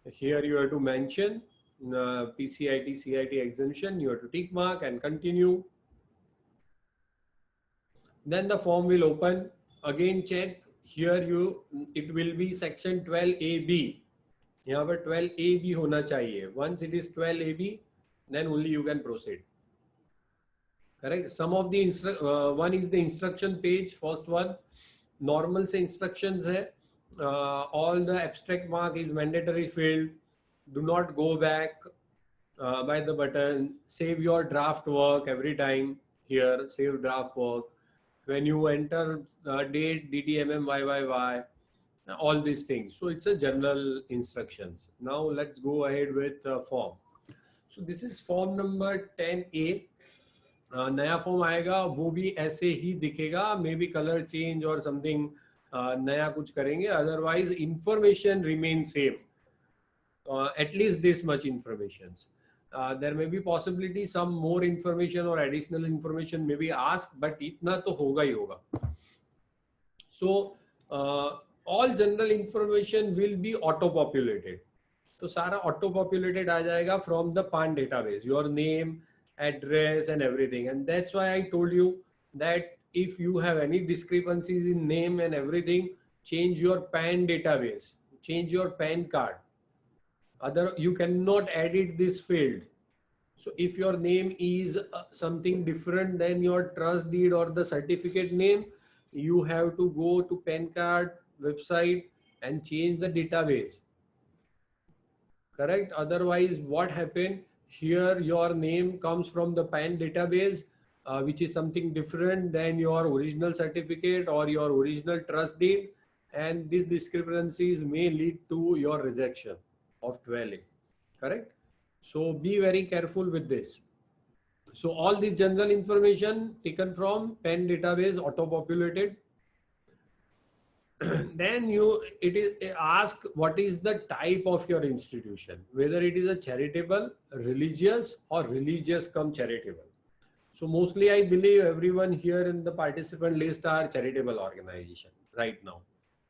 A: you have to mention PCIT, CIT exemption. You have to tick mark and continue. Then the form will open. Again check. Here it will be section 12AB. यहाँ पर 12AB होना चाहिए. Once it is 12AB, then only you can proceed. Correct? Some of the one is the instruction page. First one, normal से instructions है. All the abstract mark is mandatory field. Do not go back by the button. Save your draft work every time. Here, save draft work. When you enter date, DTMM, YYY, all these things. So it's a general instructions. Now let's go ahead with form. So this is form number 10A. नया form आएगा, वो भी ऐसे ही दिखेगा. May be colour change और something नया कुछ करेंगे. Otherwise information remain same. At least this much information. There may be possibility some more information or additional information may be asked, but इतना तो होगा ही होगा. So all general information will be auto populated. तो सारा auto populated आ जाएगा from the PAN database, your name, address and everything. And that's why I told you that if you have any discrepancies in name and everything, change your PAN database, change your PAN card. You cannot edit this field. So if your name is something different than your trust deed or the certificate name, you have to go to PAN card website and change the database. Correct? Otherwise, what happened here? Your name comes from the PAN database, which is something different than your original certificate or your original trust deed, and these discrepancies may lead to your rejection of 12A. Correct? So be very careful with this. So all this general information taken from PEN database, auto-populated. Then it is ask what is the type of your institution, whether it is a charitable, religious, or religious come charitable. So mostly I believe everyone here in the participant list are charitable organization right now.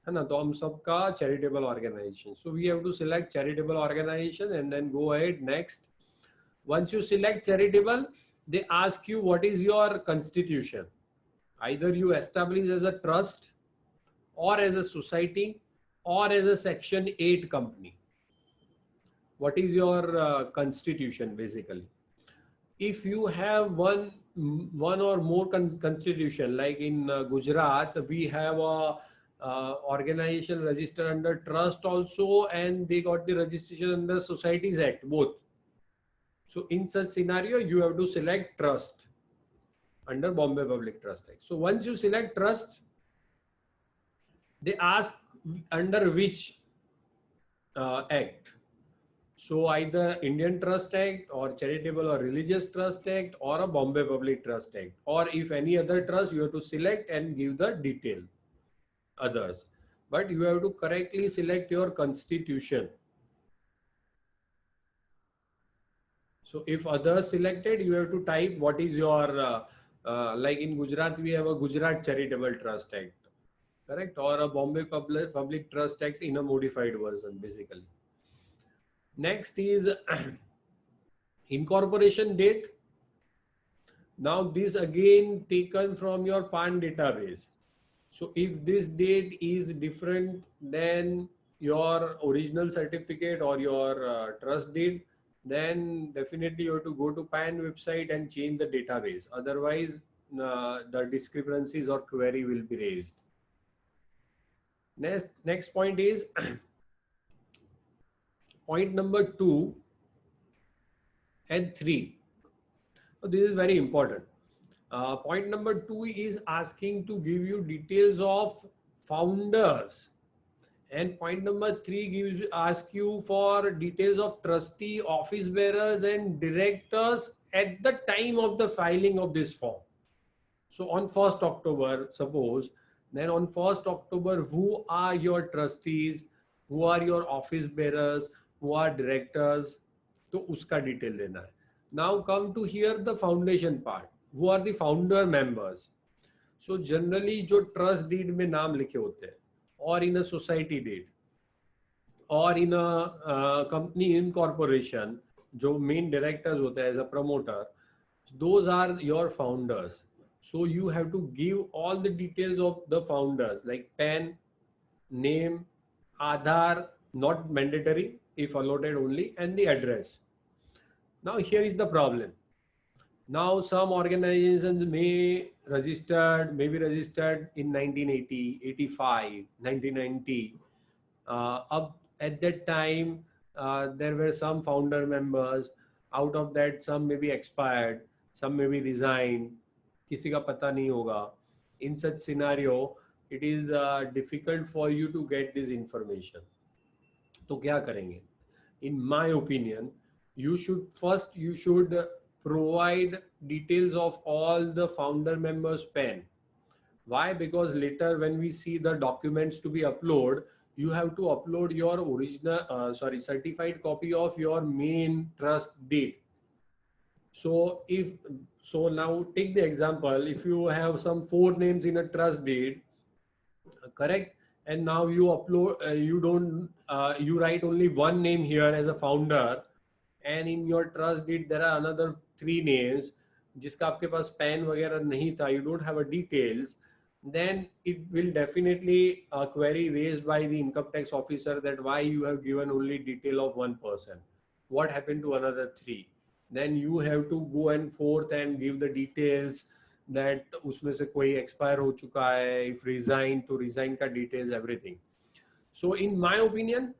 A: है ना, तो हम सबका charitable organization. So we have to select charitable organization and then go ahead next. Once you select charitable, they ask you what is your constitution. Either you establish as a trust, or as a society, or as a Section 8 company. What is your constitution basically? If you have one or more constitution, like in Gujarat, we have a organization registered under trust also, and they got the registration under Societies Act, both. So in such scenario, you have to select trust under Bombay Public Trust Act. So once you select trust, they ask under which act. So either Indian Trust Act or Charitable or Religious Trust Act or a Bombay Public Trust Act, or if any other trust, you have to select and give the detail others. But you have to correctly select your constitution. So if others selected, you have to type what is your, like in Gujarat, we have a Gujarat Charitable Trust Act, correct? Or a Bombay Public Trust Act in a modified version, basically. Next is incorporation date. Now this again taken from your PAN database. So if this date is different than your original certificate or your trust deed, then definitely you have to go to PAN website and change the database. Otherwise, the discrepancies or query will be raised. Next point is point number 2 and 3. So this is very important. Point number 2 is asking to give you details of founders, and point number 3 ask you for details of trustee, office bearers, and directors at the time of the filing of this form. So on 1st October, suppose, then on 1st October, who are your trustees, who are your office bearers, who are directors, तो उसका detail देना है. Now come to here the foundation part. Who are the founder members? So generally जो trust deed में नाम लिखे होते हैं, or in a society deed, or in a company incorporation, जो main directors होते हैं as a promoter, those are your founders. So you have to give all the details of the founders, like PAN, name, Aadhaar, not mandatory, if allotted only, and the address. Now here is the problem. Now some organizations may be registered in 1980, 85, 1990. At that time, there were some founder members. Out of that, some may be expired, some may be resigned. किसी का पता नहीं होगा. In such scenario, it is difficult for you to get this information. तो क्या करेंगे? In my opinion, you should provide details of all the founder members' PAN. Why? Because later when we see the documents to be uploaded, you have to upload your original, certified copy of your main trust deed. So now take the example, if you have some 4 names in a trust deed, correct? And now you upload, you write only 1 name here as a founder, and in your trust deed there are another 3 names, जिसका आपके पास PAN वगैरह नहीं था, you don't have a details, then it will definitely a query raised by the income tax officer that why you have given only detail of 1 person, what happened to another 3. Then you have to go and forth and give the details that उसमें से कोई expire हो चुका है, if resign to resign का details, everything. So in my opinion,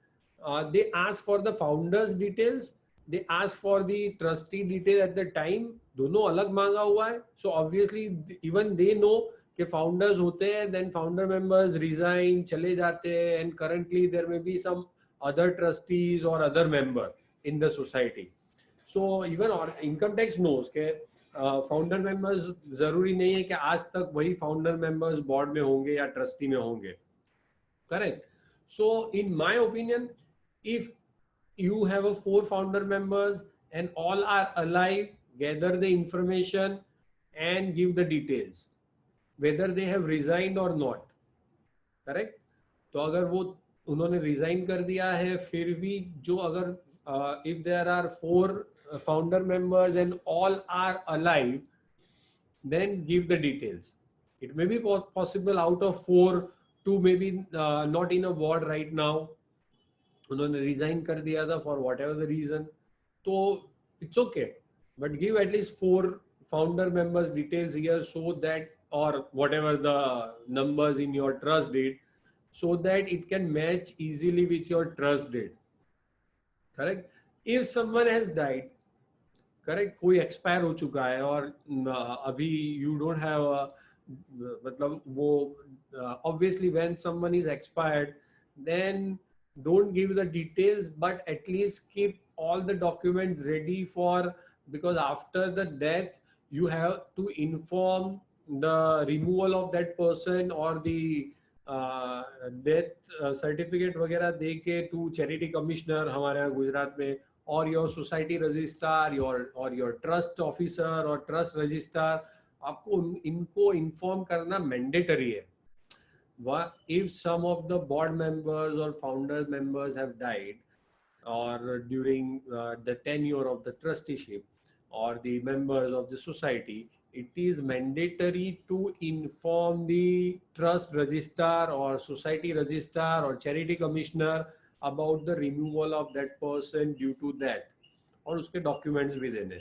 A: they ask for the founders details, they ask for the trustee detail at the time, दोनों अलग मांगा हुआ है. So obviously even they know कि founders होते हैं, then founder members resign, चले जाते हैं, and currently there may be some other trustees or other member in the society. So even और इनकम टैक्स नोज के फाउंडर मेंबर्स जरूरी नहीं है कि आज तक वही फाउंडर मेंबर्स बोर्ड में होंगे या ट्रस्टी में होंगे. Correct. So in my opinion, if you have a 4 founder members and all are alive, gather the information and give the details whether they have resigned or not. Correct. तो अगर वो उन्होंने resign कर दिया है फिर भी जो अगर if there are 4 founder members and all are alive, then give the details. It may be possible out of 4 to maybe not in a board right now, उन्होंने रिजाइन कर दिया था for whatever the reason, तो it's okay, but give at least 4 founder members details here so that, or whatever the numbers in your trust deed, so that it can match easily with your trust deed. Correct. If someone has died, correct, कोई expire हो चुका है और अभी you don't have मतलब वो obviously when someone is expired, then don't give the details, but at least keep all the documents ready for, because after the death you have to inform the removal of that person or the death certificate वगैरह दे के to charity commissioner हमारे यहाँ गुजरात में, और your society registrar, your trust officer और trust registrar, आपको इनको inform करना मैंडेटरी है. If some of the board members or founder members have died, or during the tenure of the trusteeship or the members of the society, it is mandatory to inform the trust registrar or society registrar or charity commissioner about the removal of that person due to that, और उसके documents भी देने.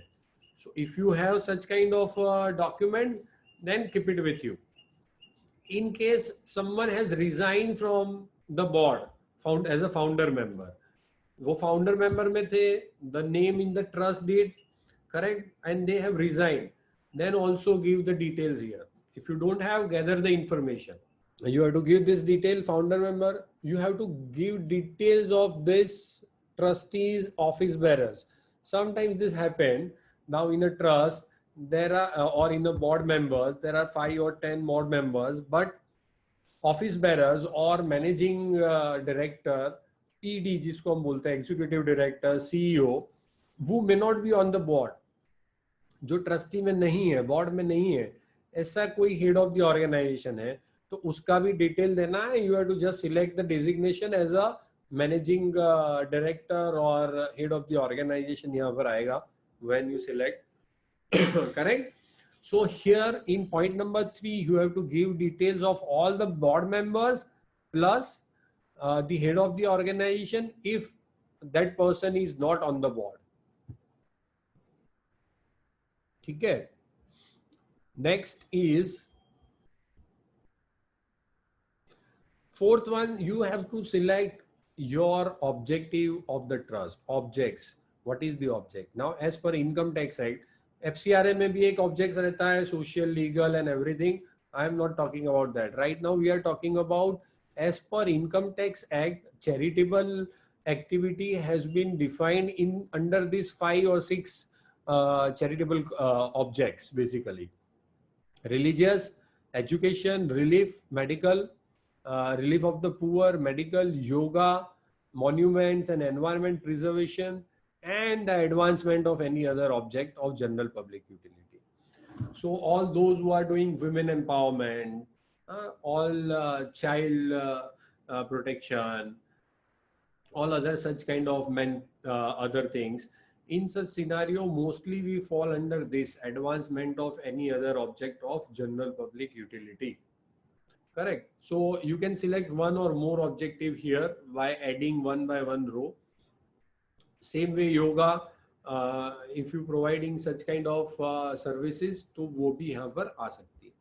A: So if you have such kind of document, then keep it with you. In case someone has resigned from the board, found as a founder member, वो founder member में थे, the name in the trust deed, correct, and they have resigned, then also give the details here. If you don't have, gather the information. You have to give this detail, founder member. You have to give details of this trustees, office bearers. Sometimes this happen. Now in a trust, there are or in a board members, there are 5 or 10 board members, but office bearers or managing director, ED जिसको हम बोलते हैं, executive director, CEO, वो may not be on the board. जो trustee में नहीं है, board में नहीं है, ऐसा कोई हेड ऑफ द ऑर्गेनाइजेशन है, तो उसका भी डिटेल देना है. You have to just select the designation as a managing director और हेड ऑफ द ऑर्गेनाइजेशन यहाँ पर आएगा when you select. Correct. So here in point number 3, you have to give details of all the board members plus the head of the organization if that person is not on the board. ठीक है. Next is fourth one, you have to select your objective of the trust. Objects. What is the object? Now as per Income Tax Act, FCRA में भी एक objects रहता है, social, legal and everything. I am not talking about that. Right now we are talking about, as per Income Tax Act, charitable activity has been defined in under these 5 or 6 charitable objects basically. Religious, education, relief, medical, relief of the poor, medical, yoga, monuments and environment preservation, and the advancement of any other object of general public utility. So all those who are doing women empowerment, all child protection, all other such kind of other things, in such scenario mostly we fall under this advancement of any other object of general public utility. Correct. So you can select one or more objective here by adding one by one row. Same way yoga, if you providing such kind of services, तो वो भी यहाँ पर आ सकती है.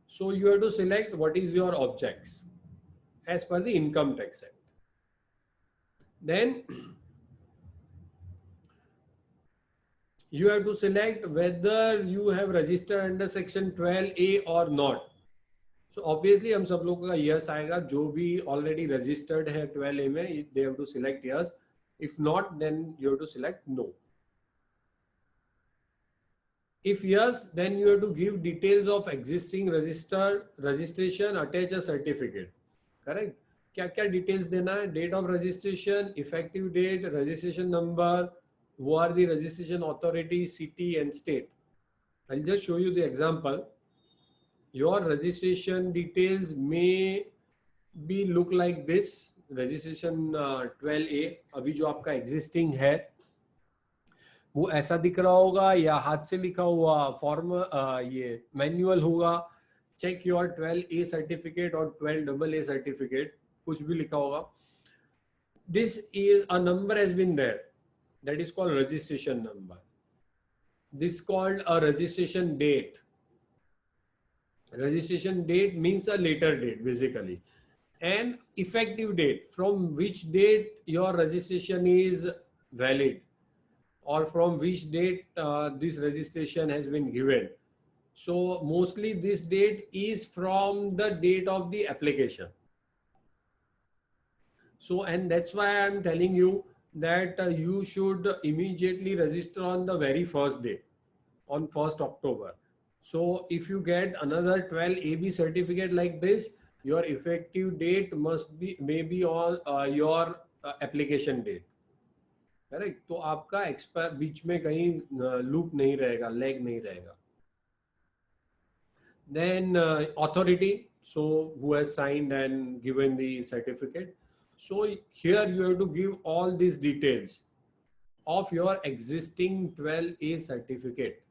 A: So you have to select what is your objects as per the Income Tax Act. Then you have to select whether you have registered under section 12A or not. So obviously हम सब लोगों का yes आएगा, जो भी already registered है 12A में, they have to select yes. If not, then you have to select no. If yes, then you have to give details of existing registration, attach a certificate. Correct? क्या क्या details देना है? Date of registration, effective date, registration number, who are the registration authority, city and state. I'll just show you the example. Your registration details may be look like this. Registration 12A अभी जो आपका existing है वो ऐसा दिख रहा होगा या हाथ से लिखा हुआ फॉर्म ये मैनुअल होगा. चेक योर 12A सर्टिफिकेट और 12AA सर्टिफिकेट, कुछ भी लिखा होगा. This is a number has been there, that is called registration number. This called a registration date. Registration date means a later date basically, and effective date, from which date your registration is valid or from which date this registration has been given. So mostly this date is from the date of the application. So, and that's why I'm telling you that you should immediately register on the very first day, on 1st October. So if you get another 12AB certificate like this, your effective date must be maybe on your application date. Correct. तो आपका expire बीच में कहीं loop नहीं रहेगा, lag नहीं रहेगा. Then authority, so who has signed and given the certificate. So here you have to give all this details of your existing 12A certificate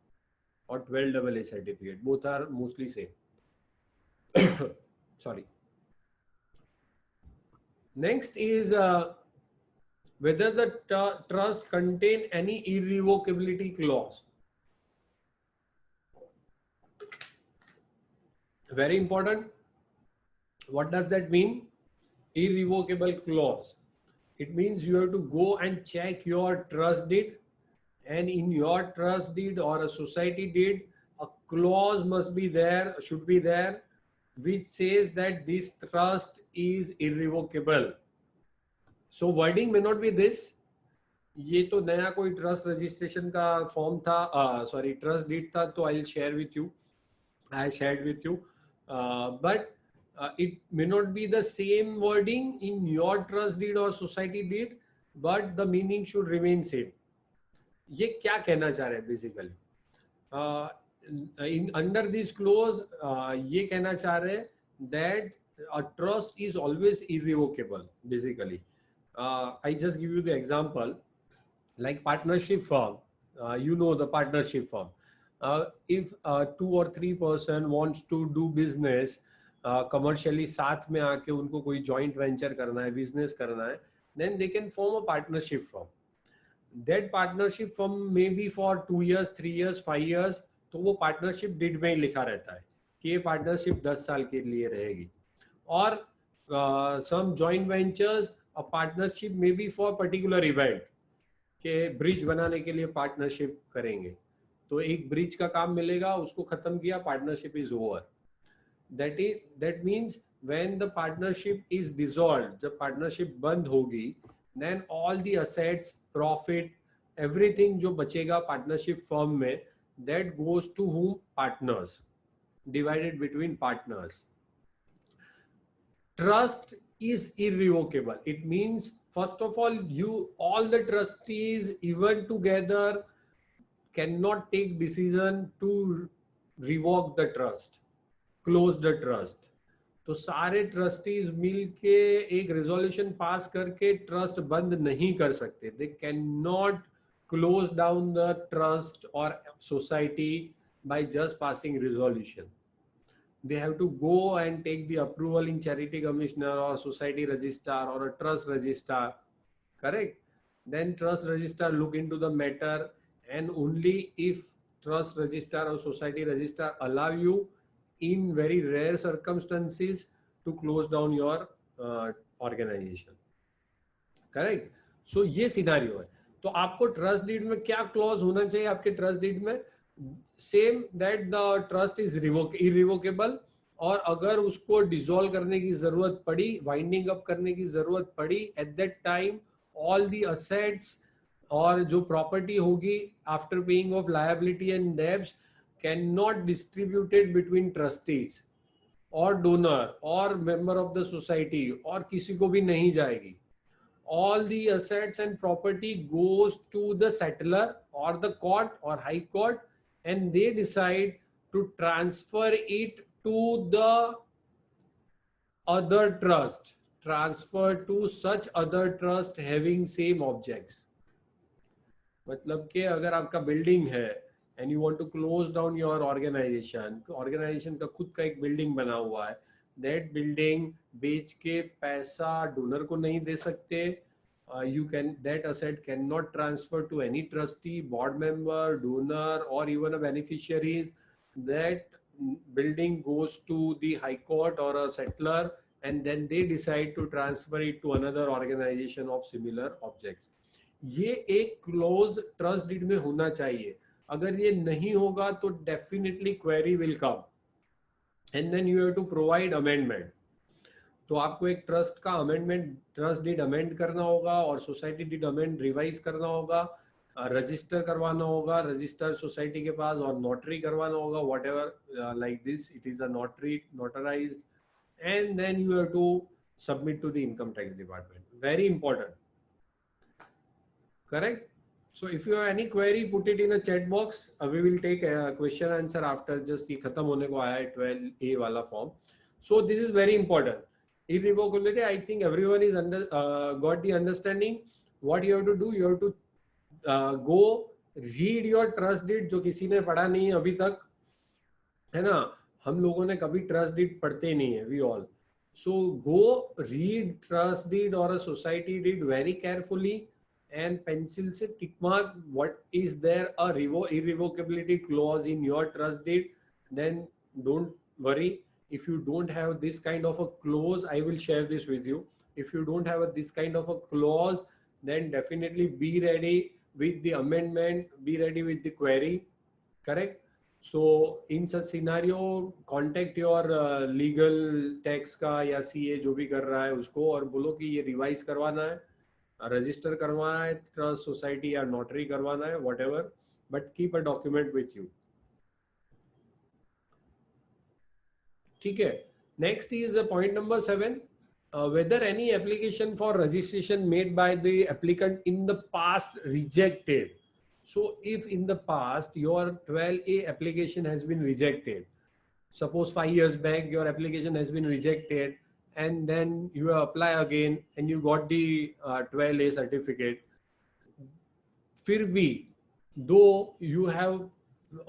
A: or 12AA certificate. Both are mostly same. Sorry. Next is whether the trust contain any irrevocability clause. Very important. What does that mean? Irrevocable clause. It means you have to go and check your trust deed, and in your trust deed or a society deed, a clause must be there, should be there, which says that this trust is irrevocable. So wording may not be this. ये तो नया कोई trust registration का form था, sorry trust deed था, तो I will share with you, I shared with you, but it may not be the same wording in your trust deed or society deed, but the meaning should remain same. ये क्या कहना चाह रहे हैं basically? Under this close ये कहना चाह रहे हैं that a trust is always irrevocable basically. I just give you the example like partnership firm. You know the partnership firm. If 2 or 3 person wants to do business commercially, साथ में आके उनको कोई joint venture करना है, business करना है, then they can form a partnership firm. That partnership firm may be for 2 years, 3 years, 5 years. तो वो पार्टनरशिप डीड में ही लिखा रहता है कि ये पार्टनरशिप 10 साल के लिए रहेगी. और some joint ventures, a partnership may be for particular event, के ब्रिज बनाने के लिए पार्टनरशिप करेंगे, तो एक ब्रिज का काम मिलेगा, उसको खत्म किया, partnership is over. that means when the partnership is dissolved, जब पार्टनरशिप बंद होगी, then all the assets, profit, everything जो बचेगा पार्टनरशिप फर्म में, that goes to whom? Partners, divided between partners. Trust is irrevocable. It means first of all, all the trustees even together cannot take decision to revoke the trust, close the trust. तो सारे trustees मिलके एक resolution pass करके trust बंद नहीं कर सकते. They can not close down the trust और society by just passing resolution. They have to go and take the approval in charity commissioner or society registrar or a trust registrar. Correct? Then trust registrar look into the matter, and only if trust registrar or society registrar allow you in very rare circumstances to close down your organization. Correct? So ये scenario है. तो आपको trust deed में क्या clause होना चाहिए? आपके trust deed में same that the trust is irrevocable, और अगर उसको डिसॉल्व करने की जरूरत पड़ी, वाइंडिंग अप करने की जरूरत पड़ी, eight that time all the assets और जो property होगी after paying of liability and debts cannot distributed between trustees or donor or member of the society और किसी को भी नहीं जाएगी. All the assets and property goes to the settler or the court or high court, and they decide to transfer it to the other trust, transfer to such other trust having same objects. मतलब कि अगर आपका building है and you want to close down your organization, organization का खुद का एक building बना हुआ है, दैट बिल्डिंग बेच के पैसा डोनर को नहीं दे सकते, you can, that asset cannot transfer to any trustee, board member, donor or even a beneficiaries. That building goes to the high court or a settler, and then they decide to transfer it to another organization of similar objects. ये एक close trust deed में होना चाहिए. अगर ये नहीं होगा तो definitely query will come and then you have to provide amendment. तो आपको एक ट्रस्ट का अमेंडमेंट, ट्रस्ट डीड अमेंड करना होगा और सोसाइटी डीड अमेंड रिवाइज करना होगा, रजिस्टर करवाना होगा रजिस्टर सोसाइटी के पास और नोटरी करवाना होगा, whatever like this, it is a notary notarized, and then you have to submit to the income tax department. Very important. Correct? So if you have any query, put it in a chat box. We will take a question answer after just ये खत्म होने को आया है 12A वाला form. So this is very important. Irrevocability, I think everyone is got the understanding. What you have to do, you have to go read your trust deed, जो किसी ने पढ़ा नहीं है अभी तक, है ना. हम लोगों ने कभी trust deed पढ़ते नहीं है, we all. So go read trust deed or a society deed very carefully. And pencil से tick mark what is there a irrevocability clause in your trust deed. Then don't worry if you don't have this kind of a clause. I will share this with you. If you don't have this kind of a clause, then definitely be ready with the amendment, be ready with the query. Correct? So in such scenario, contact your legal tax का या CA जो भी कर रहा है उसको और बोलो कि ये रिवाइज करवाना है, रजिस्टर करवाना है ट्रस्ट सोसाइटी या नोटरी करवाना है, what ever, but keep a document with you. ठीक है. Next is point number 7. Whether any application for registration made by the applicant in the past rejected. So if in the past your 12A application has been rejected, suppose 5 years back your application has been rejected, and then you apply again and you got the 12A certificate, फिर भी though you have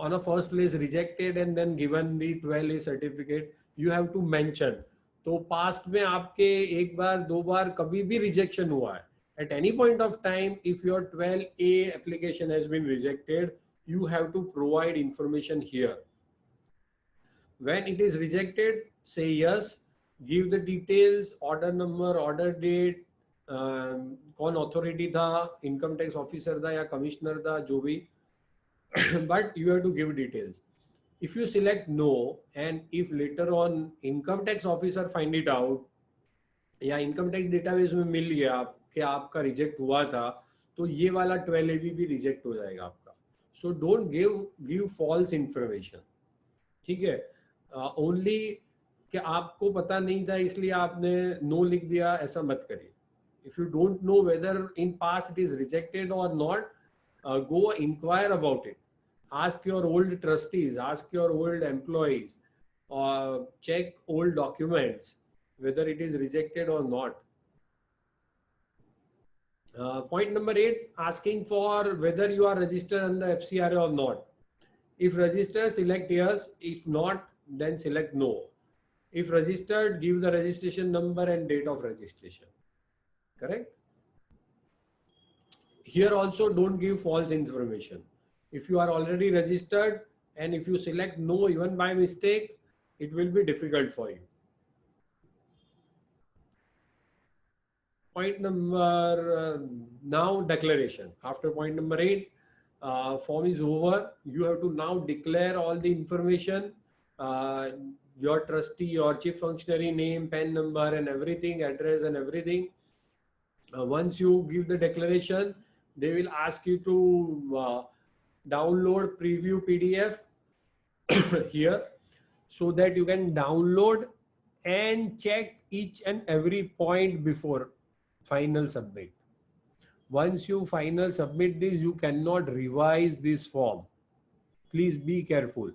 A: on a first place rejected and then given the 12A certificate, you have to mention. तो past में आपके एक बार दो बार कभी भी rejection हुआ है, at any point of time if your 12A application has been rejected, you have to provide information here. When it is rejected, say yes, give the details, order number, order date, कौन authority था, income tax officer था या commissioner था, जो भी, but you have to give details. If you select no and if later on income tax officer find it out या income tax database में मिल गया कि आपका reject हुआ था, तो ये वाला 12AB भी reject हो जाएगा आपका. So don't give false information. ठीक है. Only कि आपको पता नहीं था इसलिए आपने नो लिख दिया, ऐसा मत करिए. If you don't know whether in past it is rejected or not, go inquire about it. Ask your old trustees, ask your old employees, check old documents whether it is rejected or not. Point number 8, asking for whether you are registered under FCRA or not. If registered, select yes. If not, then select no. If registered, give the registration number and date of registration. Correct? Here also don't give false information. If you are already registered and if you select no even by mistake, it will be difficult for you. Point number now declaration. After point number 8, form is over. You have to now declare all the information, your trustee, your chief functionary name, PAN number and everything, address and everything. Once you give the declaration, they will ask you to download preview PDF here, so that you can download and check each and every point before final submit. Once you final submit this, you cannot revise this form. Please be careful.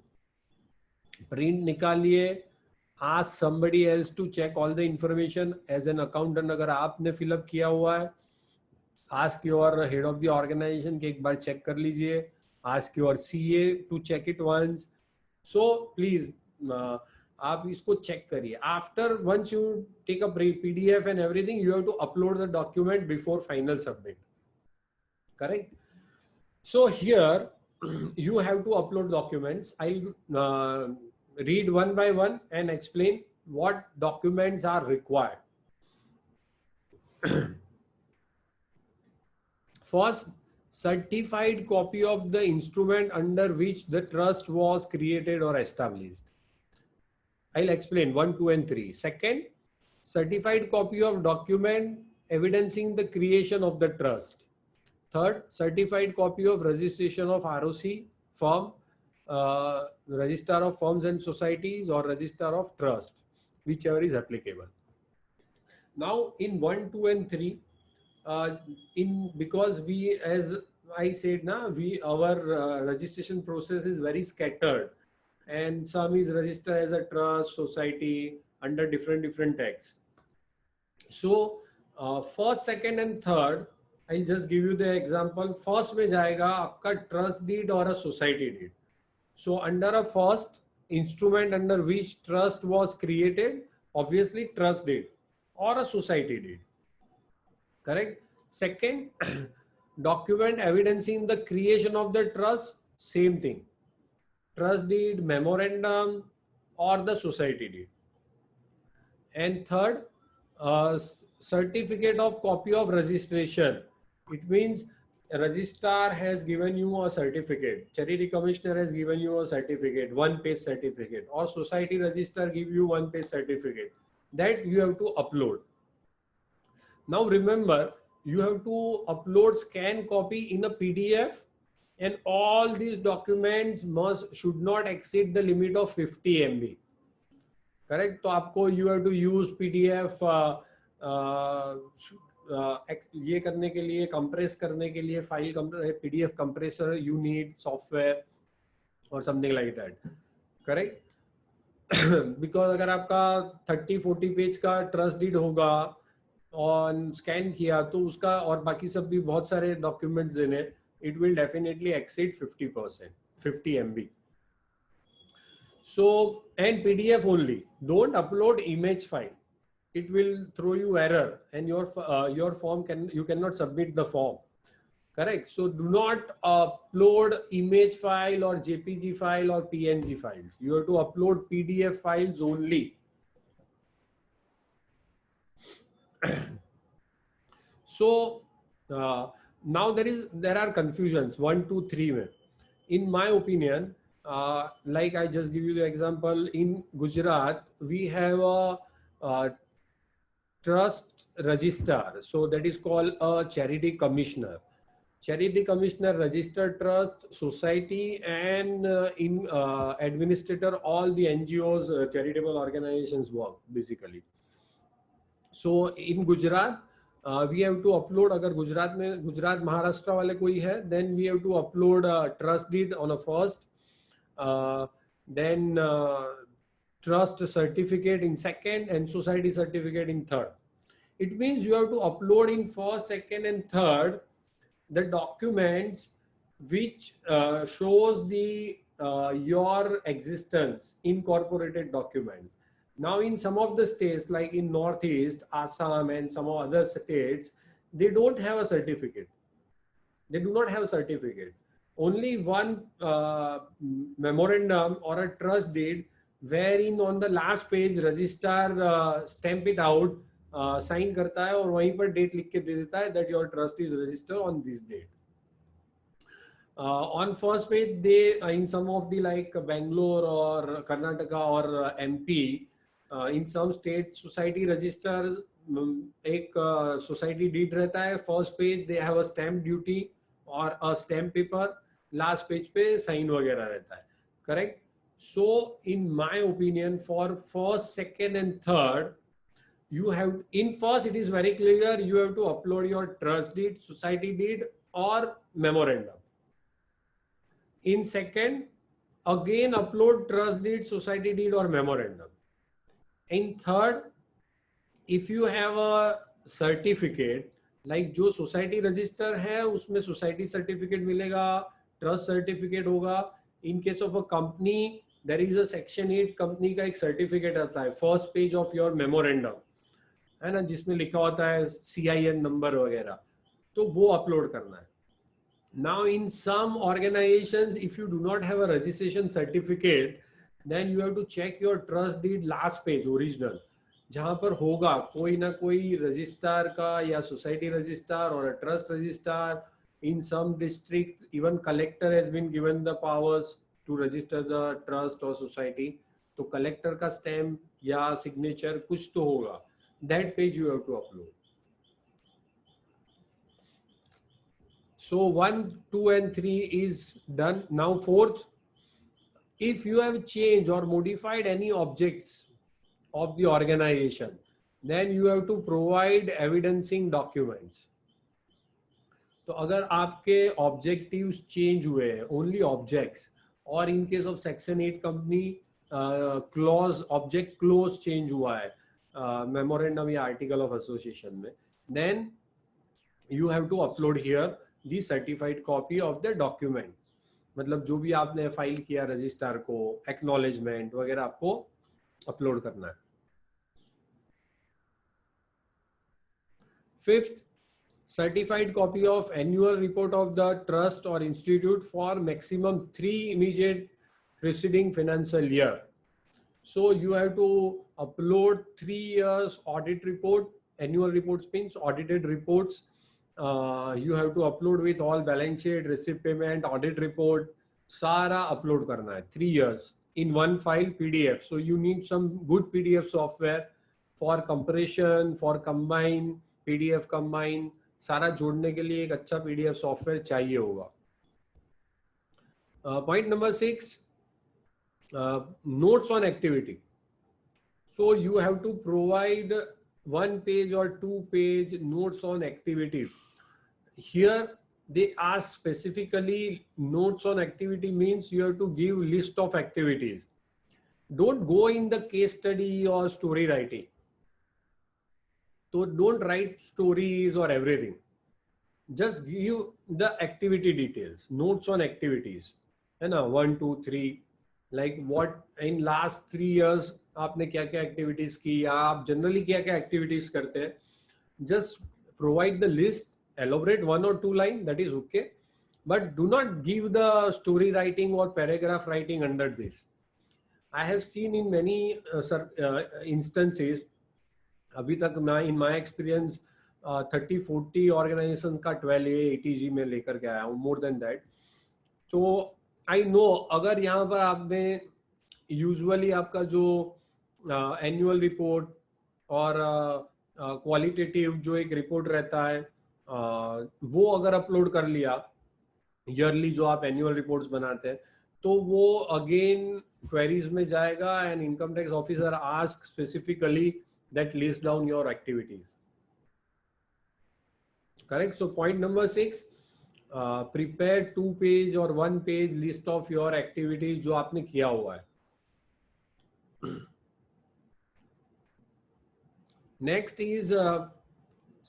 A: Print निकालिए, ask somebody else to check all the information. As an accountant, अगर आपने fill up किया हुआ है, ask your head of the organization कि एक बार check कर लीजिए. Ask your CA to check it once. So please आप इसको check करिए. After once you take a PDF and everything, you have to upload the document before final submit. Correct? So here you have to upload documents. I'll read one by one and explain what documents are required. First, certified copy of the instrument under which the trust was created or established. I'll explain 1, 2, and 3. Second, certified copy of document evidencing the creation of the trust. Third, certified copy of registration of ROC, firm, Registrar of Firms and Societies, or Registrar of Trust, whichever is applicable. Now in 1, 2, and 3, because we, as I said, our registration process is very scattered, and some is registered as a trust, society under different tags. So first, second, and third, I'll just give you the example. First में जाएगा आपका trust deed or a society deed. So under a first, instrument under which trust was created, obviously trust deed or a society deed. Correct? Second, document evidencing the creation of the trust, same thing. Trust deed, memorandum, or the society deed. And third, certificate of copy of registration. It means a registrar has given you a certificate, charity commissioner has given you a certificate, one-page certificate, or society registrar give you one-page certificate, that you have to upload. Now remember, you have to upload scan copy in a PDF, and all these documents should not exceed the limit of 50 MB. Correct? तो आपको you have to use PDF ये करने के लिए, compress करने के लिए, file PDF compressor you need software or something like that. Correct? Because अगर आपका 30-40 पेज का trust deed होगा और स्कैन किया तो उसका और बाकी सब भी बहुत सारे डॉक्यूमेंट्स देने, it will definitely exceed 50%, 50 MB. So, and PDF only. Don't upload image file. It will throw you error, and your form you cannot submit the form. Correct? So do not upload image file or JPG file or PNG files. You have to upload PDF files only. So now there are confusions 1, 2, 3 in my opinion. Like I just give you the example, in Gujarat we have a trust registrar, so that is called a charity commissioner. Charity commissioner registered trust, society, and administrator all the NGOs, charitable organizations work basically. So in Gujarat we have to upload, अगर गुजरात महाराष्ट्र वाले कोई है, then we have to upload a trust deed on a first, then trust certificate in second, and society certificate in third. It means you have to upload in first, second, and third the documents which shows the your existence, incorporated documents. Now in some of the states like in Northeast, Assam, and some other states, they don't have a certificate. They do not have a certificate. Only one memorandum or a trust deed, wherein on the last page registrar stamp it out, sign करता है और वहीं पर date लिख के दे देता है that your trust is registered on this date. On first page, they in some of the like Bangalore or Karnataka or MP, in some states, society registers एक सोसाइटी डीड रहता है, first page they have a stamp duty और a stamp paper, last page पे sign वगैरह रहता है, correct. So in my opinion for first, second and third, you have, in first it is very clear, you have to upload your trust deed, society deed or memorandum. In second, again upload trust deed, society deed or memorandum. In third, if you have a certificate, like जो society register है उसमें society certificate मिलेगा, trust certificate होगा. In case of a company there is a section 8 company का एक certificate आता है, first page of your memorandum है ना, जिसमें लिखा होता है CIN नंबर वगैरह, तो वो अपलोड करना है. Now in some organizations if you do not have a registration certificate, then you have to check your trust deed last page original, जहां पर होगा कोई ना कोई रजिस्ट्रार का या सोसाइटी रजिस्ट्रार और trust registrar. In some district even collector has been given the powers to register the trust और सोसाइटी, तो कलेक्टर का स्टैम्प या सिग्नेचर कुछ तो होगा. That page you have to upload. So 1, 2 and 3 is done. Now fourth, if you have changed or modified any objects of the organization, then you have to provide evidencing documents. तो अगर आपके objectives change हुए हैं, only objects, और in case of section 8 company clause, object clause change हुआ है memorandum या article of association में, then you have to upload here the certified copy of the document. मतलब जो भी आपने फाइल किया रजिस्ट्रार को, एक्नॉलेजमेंट वगैरह आपको अपलोड करना है. Fifth, certified copy of annual report of the trust और institute for maximum 3 immediate preceding financial year. So you have to upload 3 years audit report. Annual reports means audited reports. You have to upload with all balance sheet, receipt payment, audit report. सारा upload करना है 3 years in one file PDF. So you need some good PDF software for comparison, for combine, PDF combine. सारा जोड़ने के लिए एक अच्छा PDF software चाहिए होगा. Point number 6. Notes on activity. So you have to provide 1 page or 2 page notes on activity. Here they ask specifically notes on activity means you have to give list of activities. Don't go in the case study or story writing. So don't write stories or everything. Just give the activity details, notes on activities. है ना, 1, 2, 3. Like what in last 3 years आपने क्या क्या activities की, या आप generally क्या क्या एक्टिविटीज करते हैं. Just provide the list, elaborate 1 or 2 line, that is okay, but do not give the story writing or paragraph writing under this. I have seen in many instances, अभी तक मैं in my experience 30-40 ऑर्गेनाइजेशन का 12A ATG में लेकर के आया हूँ, more than that. तो आई नो अगर यहाँ पर आपने यूजुअली आपका जो एनुअल रिपोर्ट और क्वालिटेटिव जो एक रिपोर्ट रहता है वो अगर अपलोड कर लिया, ईयरली जो आप एनुअल रिपोर्ट्स बनाते हैं, तो वो अगेन क्वेरीज में जाएगा and income tax officer ask specifically that list down your activities. Correct. So point number 6, prepare 2 page or 1 page list of your activities जो आपने किया हुआ है. Next is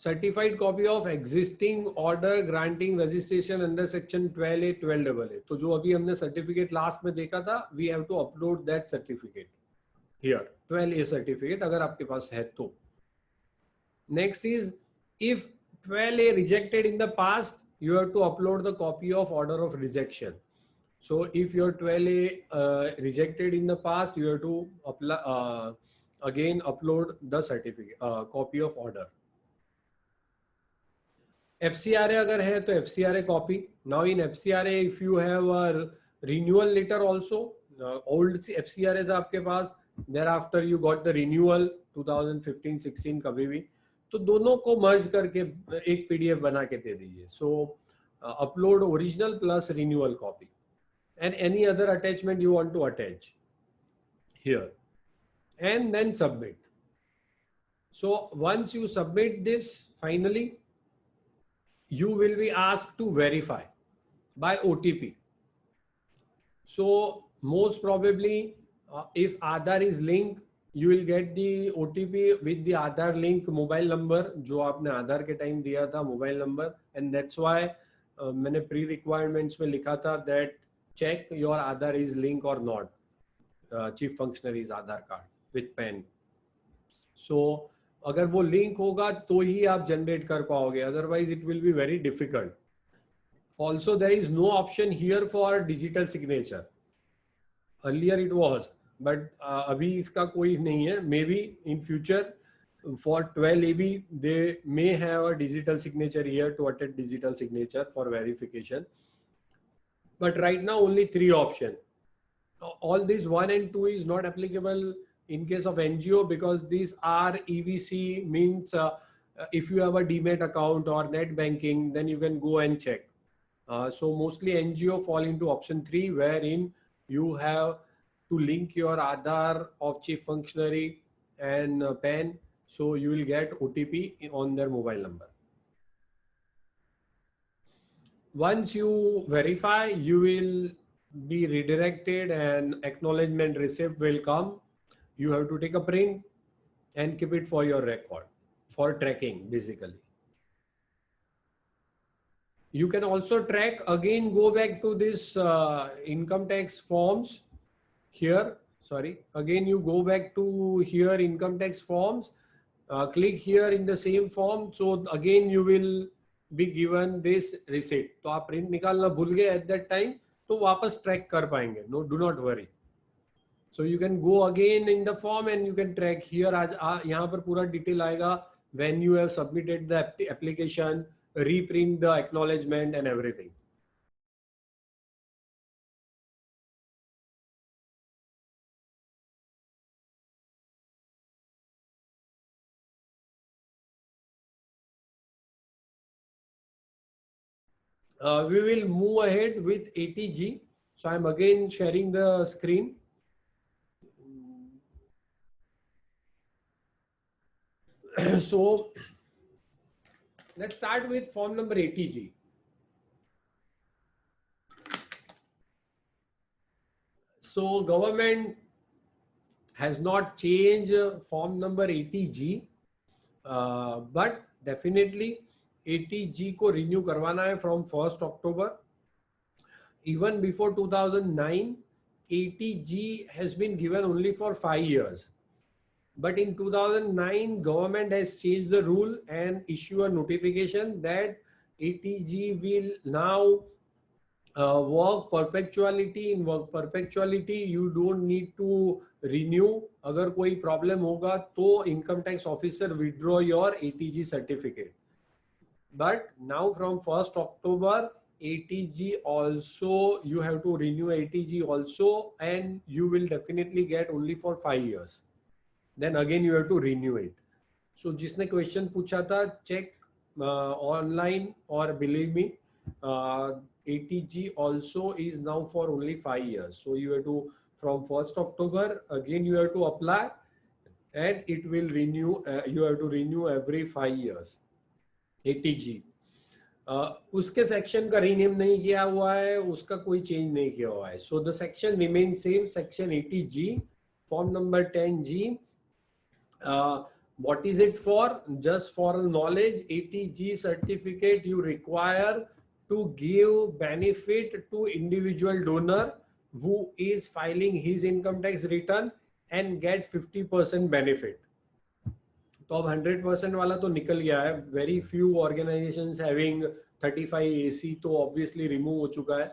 A: certified copy of existing order granting registration under section 12A 12AA. तो जो अभी हमने certificate last में देखा था, we have to upload that certificate here, 12A certificate अगर आपके पास है तो. Next is if 12A rejected in the past, you have to upload the copy of order of rejection. So if your 12A rejected in the past, you have to apply, again upload the certificate, copy of order. FCRA अगर है तो FCRA copy. Now in FCRA if you have a renewal letter also, old FCRA था आपके पास, thereafter you got the renewal 2015-16 कभी भी, तो दोनों को मर्ज करके एक पीडीएफ बना के दे दीजिए. सो upload original plus renewal copy and any other attachment you want to attach here, and then submit. So once you submit this, finally you will be asked to verify by OTP. So most probably if Aadhaar is linked, you will get the OTP with the Aadhaar link mobile number जो आपने आधार के time दिया था mobile number, and that's why मैंने pre requirements में लिखा था that check your Aadhaar is linked or not. Chief functionary's Aadhaar card with PAN. So अगर वो लिंक होगा तो ही आप जनरेट कर पाओगे, otherwise it will be very difficult. Also there is no option here for digital signature. Earlier it was, but अभी इसका कोई नहीं है. Maybe in future for 12AB they may have a digital signature here to attach digital signature for verification. But right now only 3 options. All these 1 and 2 is not applicable in case of NGO because these are EVC, means if you have a Demat account or net banking, then you can go and check. So mostly NGO fall into option 3, wherein you have to link your Aadhaar of chief functionary and PAN, so you will get OTP on their mobile number. Once you verify, you will be redirected and acknowledgement receipt will come. You have to take a print and keep it for your record, for tracking basically. You can also track, again go back to this income tax forms here. Sorry, again you go back to here income tax forms, click here in the same form. So again you will be given this receipt. तो आप print निकालना भूल गए at that time, तो वापस track कर पाएंगे. No, do not worry. So you can go again in the form and you can track here. आज यहाँ पर पूरा detail आएगा when you have submitted the application, reprint the acknowledgement and everything. We will move ahead with ATG. So I'm again sharing the screen. So let's start with form number ATG. So government has not changed form number ATG, but definitely ATG को renew करवाना है from 1st October. Even before 2009, ATG has been given only for 5 years. But in 2009, government has changed the rule and issue a notification that ATG will now work perpetuality. In work perpetuality, you don't need to renew. अगर कोई problem होगा तो income tax officer withdraw your ATG certificate. But now from 1st October, ATG also, you have to renew ATG also, and you will definitely get only for 5 years. Then again you have to renew it. So जिसने question पूछा था, check online or believe me, ATG also is now for only 5 years. So you have to, from 1st October, again you have to apply and it will renew, you have to renew every 5 years. ATG. उसके section का rename नहीं किया हुआ है, उसका कोई change नहीं किया हुआ है. So the section remains same, section 80G, form number 10G. What is it for? Just for knowledge, ATG certificate you require to give benefit to individual donor who is filing his income tax return and get 50% benefit. तो अब 100% वाला तो निकल गया है. Very few organizations having 35 AC तो obviously remove हो चुका है.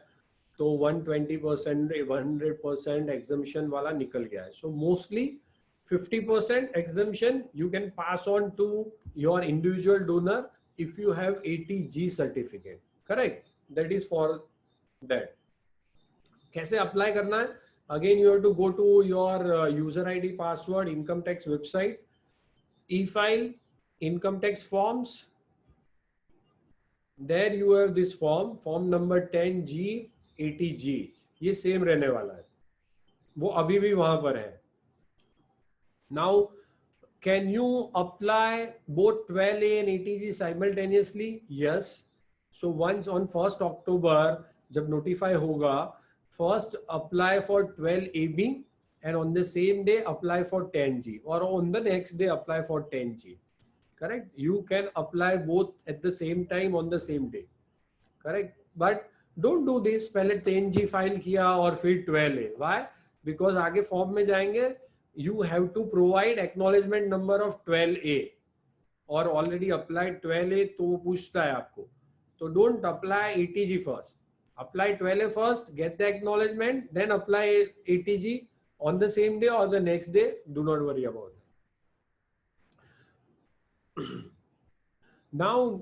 A: तो 120%, 100% exemption वाला निकल गया है. So mostly 50% exemption you can pass on to your individual donor if you have ATG certificate. Correct? That is for that. कैसे apply करना है? Again you have to go to your user ID password income tax website. E-file, Income tax forms. There you have this form number 10G 80G, ये same रहने वाला है, वो अभी भी वहां पर है. Now, can you apply both 12A and 80G simultaneously? Yes. So once on 1st October, जब notify होगा, first apply for 12AB and on the same day apply for 10G, or on the next day apply for 10G. Correct? You can apply both at the same time on the same day. Correct? But don't do this, पहले 10G file किया और फिर 12A. Why? Because आगे form में जाएंगे, you have to provide acknowledgement number of 12A और already applied 12A, तो वो पूछता है आपको. तो don't apply 80G first. Apply 12A first, get the acknowledgement, then apply 80G on the same day or the next day. Do not worry about it. Now,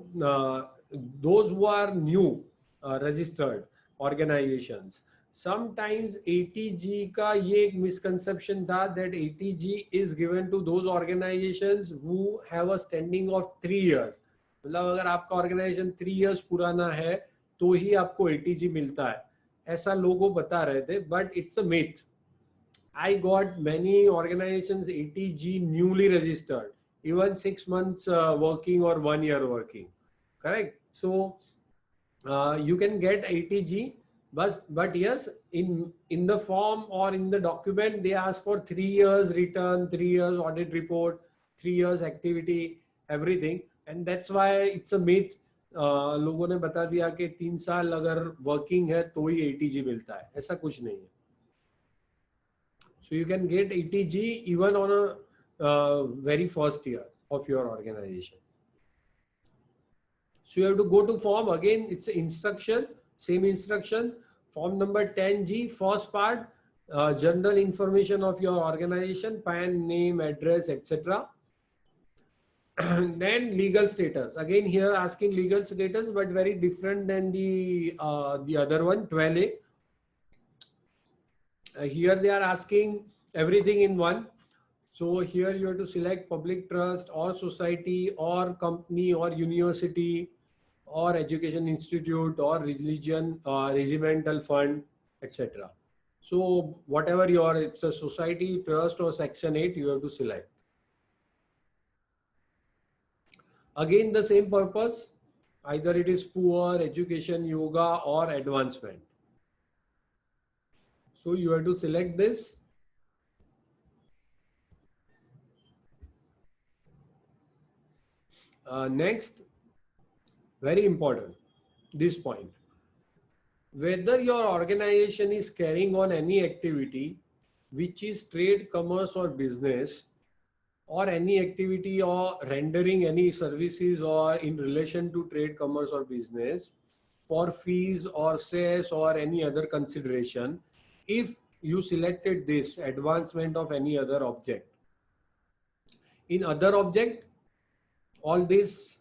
A: those who are new registered organizations, sometimes 80G का ये एक misconception था that 80G is given to those organizations who have a standing of 3 years. मतलब अगर आपका organization 3 years पुराना है तो ही आपको 80G मिलता है, ऐसा लोगों बता रहे थे, but it's a myth. I got many organizations 80G newly registered, even 6 months working or 1 year working. Correct? So you can get 80G, but yes, in the form or in the document they ask for 3 years return, 3 years audit report, 3 years activity, everything, and that's why it's a myth. लोगों ने बता दिया कि 3 साल अगर working है तो ही 80G मिलता है, ऐसा कुछ नहीं है. So you can get 80G even on a very first year of your organization. So you have to go to form again. It's instruction, same instruction. Form number 10G, first part, general information of your organization, PAN, name, address, etc. Then legal status. Again here asking legal status, but very different than the other one, 12A. Here they are asking everything in one. So here you have to select public trust or society or company or university or education institute or religion, regimental fund, etc. So whatever it's a society, trust or section 8, you have to select. Again, the same purpose, either it is poor, education, yoga or advancement. So you have to select this. Next, very important, this point. Whether your organization is carrying on any activity which is trade, commerce or business, or any activity or rendering any services or in relation to trade, commerce or business for fees or cess or any other consideration, if you selected this advancement of any other object. In other object, all this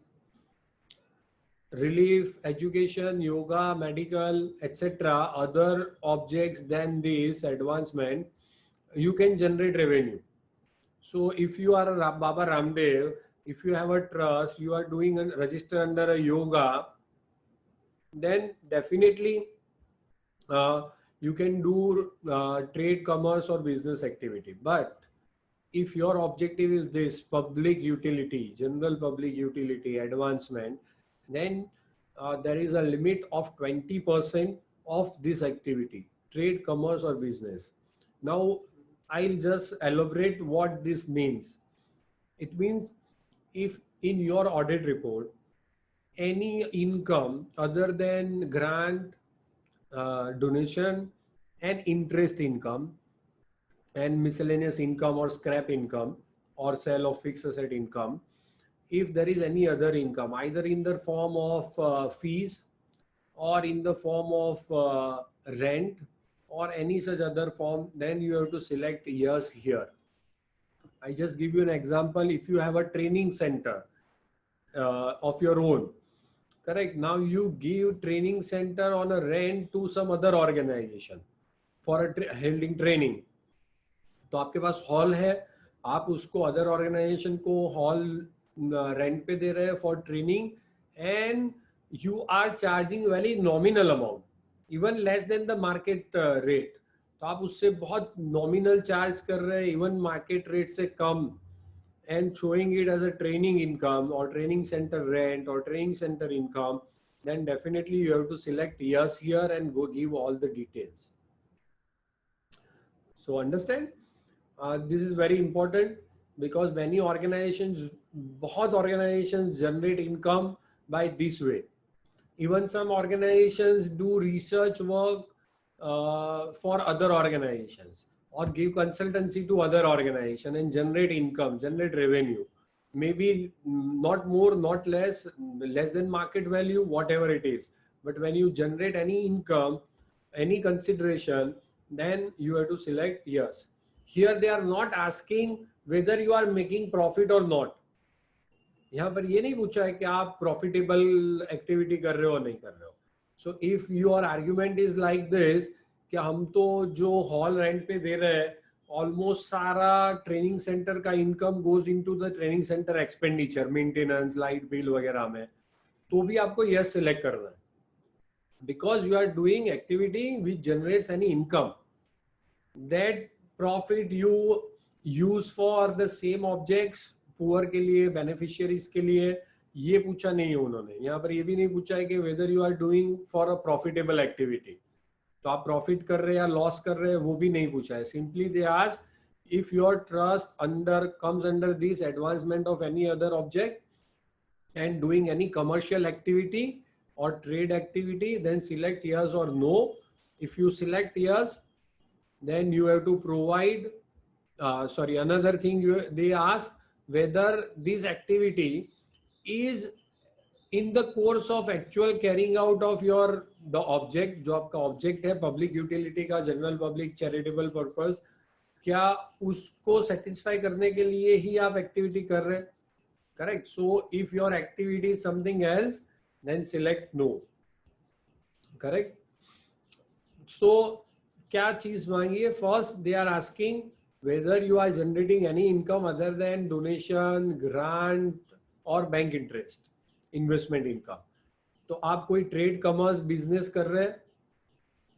A: relief, education, yoga, medical, etc., other objects than this advancement, you can generate revenue. So if you are a Baba Ramdev, if you have a trust, you are doing a register under a yoga, then definitely you can do trade, commerce or business activity. But if your objective is this public utility, general public utility, advancement, then there is a limit of 20% of this activity, trade, commerce or business. Now, I'll just elaborate what this means. It means if in your audit report, any income other than grant, donation and interest income and miscellaneous income or scrap income or sale of fixed asset income, if there is any other income, either in the form of fees or in the form of rent or any such other form, then you have to select yes here. I just give you an example. If you have a training center of your own, correct? Now you give training center on a rent to some other organization for a holding training. तो आपके पास hall है, आप उसको other organization को hall rent पे दे रहे हैं for training and you are charging very nominal amount, even less than the market rate, तो आप उससे बहुत नॉमिनल चार्ज कर रहे हैं, इवन मार्केट रेट से कम, and showing it as a training income or training center rent or training center income, then definitely you have to select yes here and go give all the details. So understand, this is very important because many organizations, बहुत organizations generate income by this way. Even some organizations do research work for other organizations or give consultancy to other organization and generate income, generate revenue. Maybe not more, not less, less than market value, whatever it is. But when you generate any income, any consideration, then you have to select yes. Here they are not asking whether you are making profit or not. यहाँ पर ये नहीं पूछा है कि आप profitable activity कर रहे हो नहीं कर रहे हो. So if your argument is like this कि हम तो जो हॉल रेंट पे दे रहे हैं ऑलमोस्ट सारा ट्रेनिंग सेंटर का income goes into the training center expenditure, maintenance, light bill वगैरह में, तो भी आपको यस सिलेक्ट करना है because you are doing activity which generates any income. That profit you use for the same objects, poor के लिए, बेनिफिशियरीज के लिए, ये पूछा नहीं है उन्होंने. यहाँ पर ये भी नहीं पूछा है कि whether you are doing for a profitable activity, तो आप प्रॉफिट कर रहे हैं या लॉस कर रहे हैं वो भी नहीं पूछा है. Simply they ask if your trust under comes under this advancement of any other object and doing any commercial activity or trade activity, then select yes or no. If you select yes, then you have to provide another thing they ask whether this activity is in the course of actual carrying out of your the object, जो आपका object है public utility का, general public charitable purpose, क्या उसको satisfy करने के लिए ही आप एक्टिविटी कर रहे हैं. Correct. So if your activity is something else, then select no. Correct. So क्या चीज मांगी है? First they are asking whether you are generating any income other than donation, grant or bank interest, investment income. तो आप कोई trade commerce business कर रहे हैं,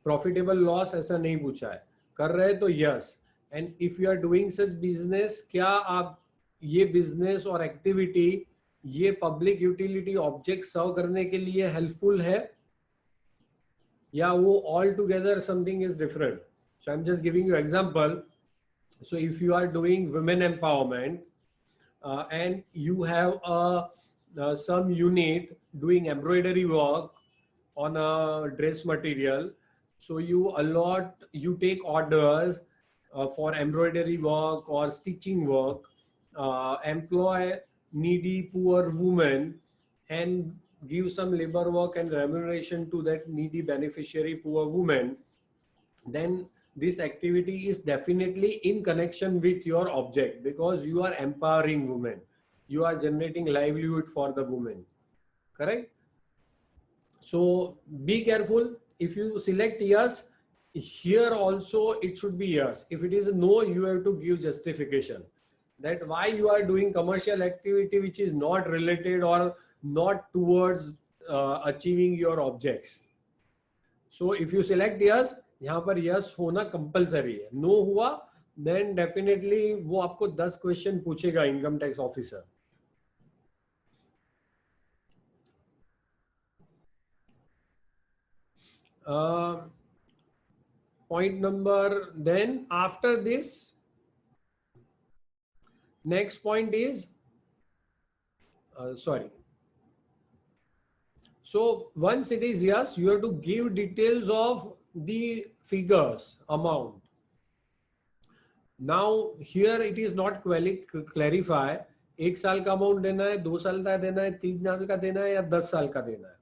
A: प्रॉफिटेबल लॉस ऐसा नहीं पूछा है, कर रहे हैं तो yes. And if you are doing such business, क्या आप ये बिजनेस और एक्टिविटी ये पब्लिक यूटिलिटी ऑब्जेक्ट सर्व करने के लिए हेल्पफुल है या वो altogether something is different. So I am just giving you example. So if you are doing women empowerment and you have some unit doing embroidery work on a dress material, so you take orders for embroidery work or stitching work, employ needy poor women and give some labor work and remuneration to that needy beneficiary poor woman, then this activity is definitely in connection with your object because you are empowering women, you are generating livelihood for the women. Correct. So be careful. If you select yes, here also it should be yes. If it is no, you have to give justification that why you are doing commercial activity which is not related or not towards achieving your objects. So if you select yes, यहाँ पर yes होना compulsory है. No हुआ then definitely वो आपको 10 question पूछेगा income tax officer. Point number, then after this, next point is so once it is yes, you have to give details of the figures, amount. Now here it is not clarify 1 साल का amount देना है, 2 साल का देना है, 3 साल का देना है या 10 साल का देना है.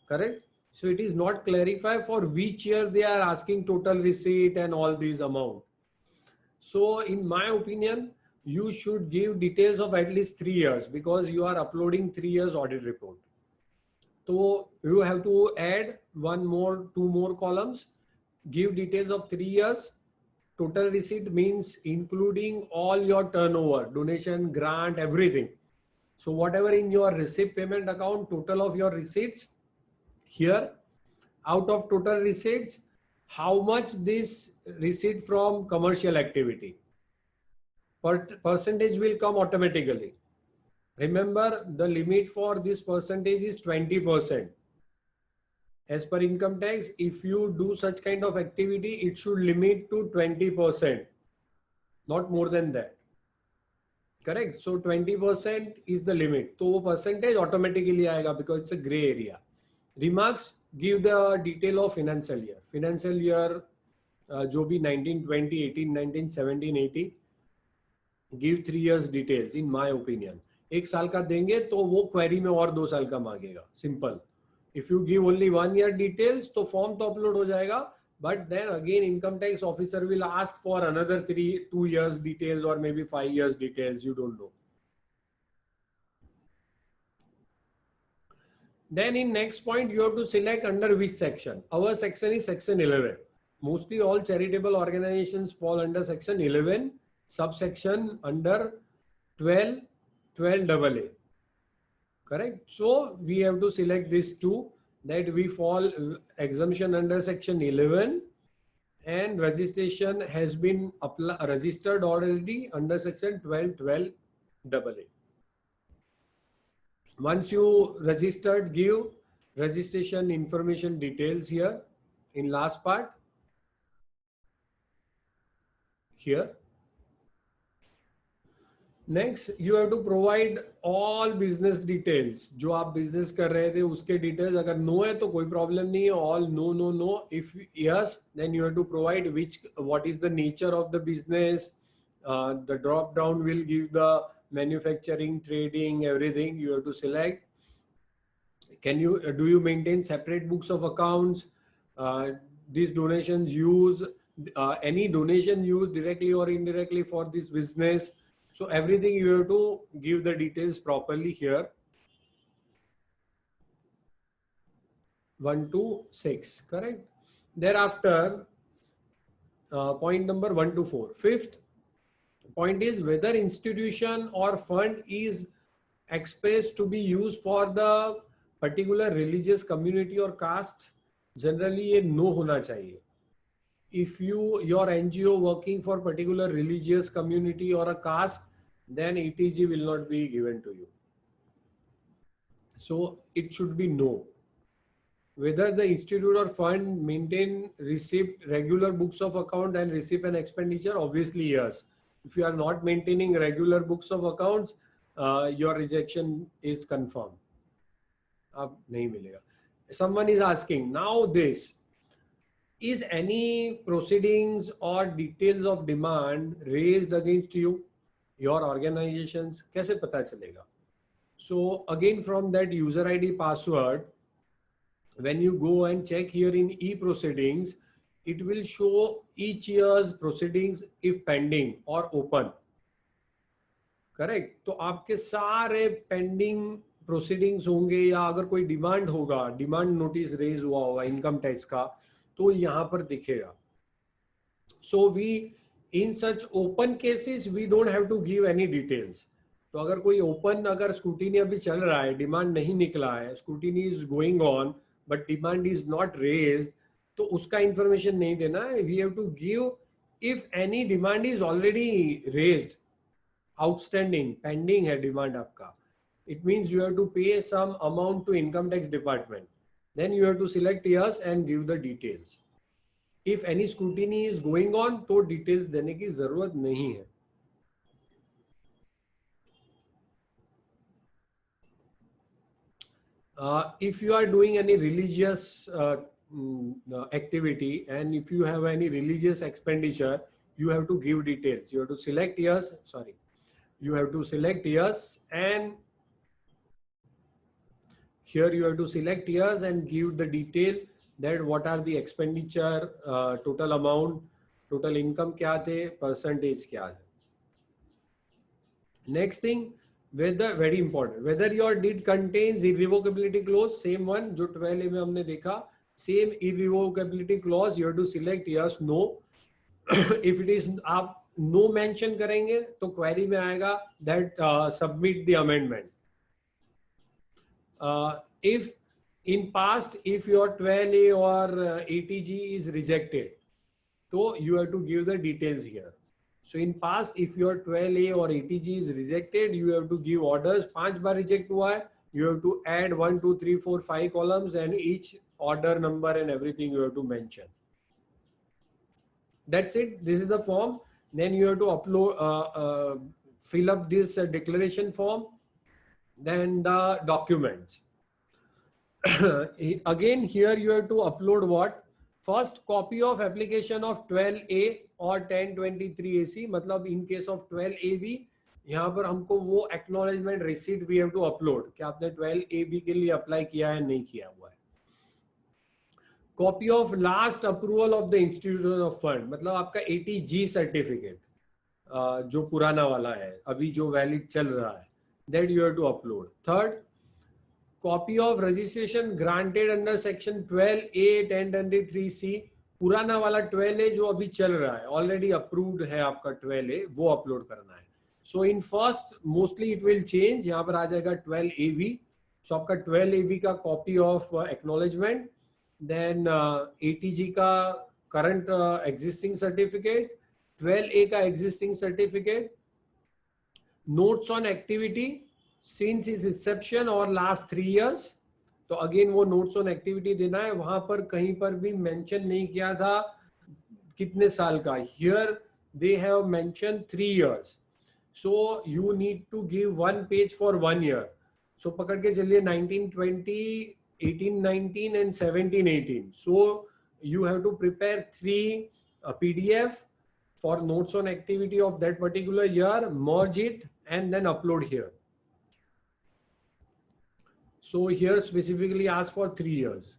A: Correct. So it is not clarified for which year they are asking total receipt and all these amount. So in my opinion, you should give details of at least 3 years because you are uploading 3 years audit report. So you have to add 2 more columns, give details of 3 years. Total receipt means including all your turnover, donation, grant, everything. So whatever in your receipt payment account, total of your receipts here, out of total receipts, how much this receipt from commercial activity, percentage will come automatically. Remember, the limit for this percentage is 20%. As per income tax, if you do such kind of activity, it should limit to 20%, not more than that. Correct? So 20% is the limit. So वो percentage automatically आएगा because it's a gray area. Remarks, give the detail of financial year. Financial year जो भी 19, 20, 18, 19, 17, 18, give 3 years details in my opinion. एक साल का देंगे तो वो क्वेरी में और 2 साल का मांगेगा. Simple. If you give only 1 year details, तो फॉर्म तो अपलोड हो जाएगा, but then again income tax officer will ask for another 2 years details or maybe 5 years details, you don't know. Then in next point, you have to select under which section. Our section is section 11. Mostly all charitable organizations fall under section 11, subsection under 12, 12AA. Correct? So we have to select these two, that we fall exemption under section 11 and registration has been registered already under section 12, 12AA. Once you registered, give registration information details here in last part here. Next, you have to provide all business details. जो आप business कर रहे थे उसके details. अगर no है तो कोई problem नहीं है. All no, no, no. If yes, then you have to provide what is the nature of the business. The drop down will give the manufacturing, trading, everything. You have to select. Do you maintain separate books of accounts? These donations use any donation used directly or indirectly for this business. So everything you have to give the details properly here. 1 to 6, correct? Thereafter, point number 1 to 4. Fifth point is whether institution or fund is expressed to be used for the particular religious community or caste. Generally, ये no होना चाहिए. If your NGO working for particular religious community or a caste, then ETG will not be given to you. So it should be no. Whether the institute or fund maintain regular books of account and receipt and expenditure, obviously yes. If you are not maintaining regular books of accounts, your rejection is confirmed. Ab nahi milega. Someone is asking now this. Is any proceedings or details of demand raised against you, your organizations? कैसे पता चलेगा? So again from that user ID password, when you go and check here in e-proceedings, it will show each year's proceedings if pending or open. Correct? तो आपके सारे pending proceedings होंगे या अगर कोई demand होगा, demand notice raise हुआ होगा income tax का, तो यहाँ पर दिखेगा. So we in such open cases we don't have to give any details. तो अगर कोई open अगर scrutiny अभी चल रहा है, demand नहीं निकला है, scrutiny is going on, but demand is not raised, तो उसका information नहीं देना है. We have to give if any demand is already raised, outstanding, pending है demand आपका. It means you have to pay some amount to income tax department. Then you have to select yes and give the details. If any scrutiny is going on, तो details देने की जरूरत नहीं है. If you are doing any religious activity and if you have any religious expenditure, you have to give details. You have to select yes. Sorry, you have to select yes and here you have to select yes and give the detail that what are the expenditure, total amount, total income क्या थे, percentage क्या है. Next thing, whether very important, whether your deed contains irrevocability clause, same one जो 12A में हमने देखा, same irrevocability clause, you have to select yes, no. If it is आप no mention करेंगे तो query में आएगा that submit the amendment. If in past, if your 12A or ATG is rejected, so you have to give the details here. So in past, if your 12A or ATG is rejected, you have to give orders. 5 bar reject हुआ है, you have to add 1, 2, 3, 4, 5 columns and each order number and everything you have to mention. That's it. This is the form. Then you have to upload, fill up this declaration form. Then the documents. Again, here you have to upload what? First, copy of application of 12A or 1023 AC. मतलब in case of 12AB, यहाँ पर हमको वो acknowledgement receipt we have to upload कि आपने 12AB के लिए apply किया है नहीं किया हुआ है. Copy of last approval of the institution of fund. मतलब आपका ATG certificate जो पुराना वाला है अभी जो valid चल रहा है, that you have to upload. Third, copy of registration granted under section 12A 1023C. पुराना वाला 12A जो अभी चल रहा है, already approved है आपका 12A, वो upload करना है. So in first, mostly it will change. यहाँ पर आ जाएगा 12AB. So आपका 12AB का copy of acknowledgement. Then ATG का current existing certificate. 12A का existing certificate. Notes on activity since its inception or last 3 years. तो अगेन वो notes on activity देना है. वहां पर कहीं पर भी मेंशन नहीं किया था कितने साल का. Here they have mention 3 years. So you need to give 1 page for 1 year. सो पकड़ के चलिए 1920, 1819 and 1718. So you have to prepare 3 PDF for notes on activity of that particular year, merge it and then upload here. So here specifically ask for 3 years.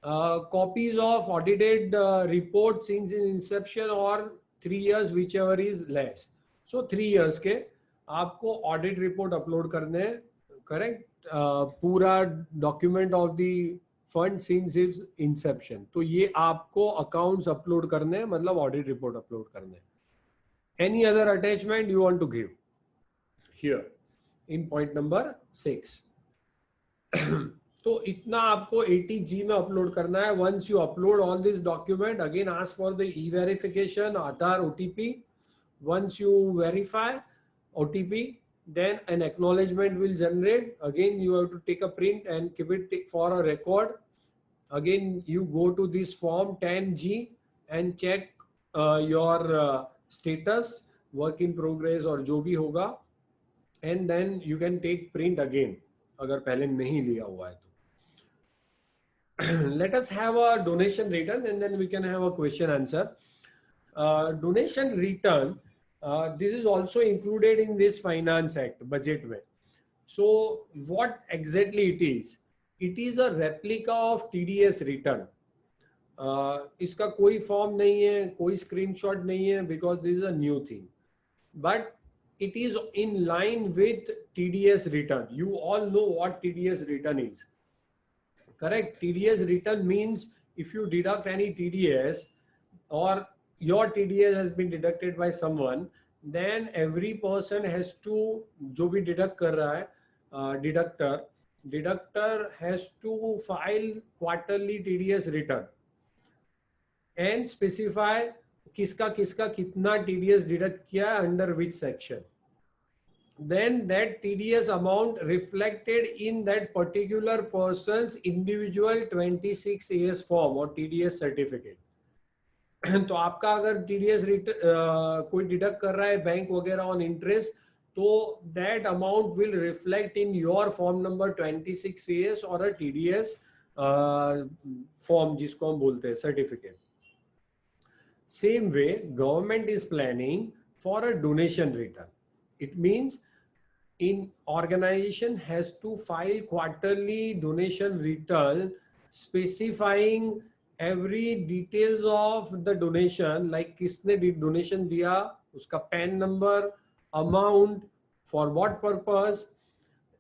A: Copies of audited reports since inception or 3 years, whichever is less. So 3 years के आपको audit report upload करने हैं, correct? पूरा document of the fund since its inception. तो ये आपको accounts upload करने हैं, मतलब audit report upload करने हैं. Any other attachment you want to give here in point number 6. तो इतना आपको ATG में अपलोड करना है. Once you upload all this document, again ask for the e-verification, Aadhaar, OTP. Once you verify OTP, then an acknowledgement will generate. Again, you have to take a print and keep it for a record. Again, you go to this form 10G and check your status, work in progress or जो भी होगा, and then you can take print again अगर पहले नहीं लिया हुआ है तो. Let us have a donation return and then we can have a question answer. Donation return, this is also included in this Finance Act budget में. So what exactly it is? It is a replica of TDS return. इसका कोई form नहीं है, कोई screenshot नहीं है, because this is a new thing. But it is in line with TDS return. You all know what TDS return is. Correct? TDS return means if you deduct any TDS or your TDS has been deducted by someone, then every person has to, जो भी deduct कर रहा है, deductor has to file quarterly TDS return and specify किसका किसका कितना TDS deduct किया under which section. Then that TDS amount reflected in that particular person's individual 26 AS form or TDS certificate. तो आपका अगर TDS कोई डिडक्ट कर रहा है बैंक वगैरह ऑन इंटरेस्ट, तो that amount will reflect in your form number 26 AS or a TDS form जिसको हम बोलते हैं certificate. Same way, government is planning for a donation return. It means in organization has to file quarterly donation return specifying every details of the donation, like किसने donation दिया, उसका PAN number, amount, for what purpose.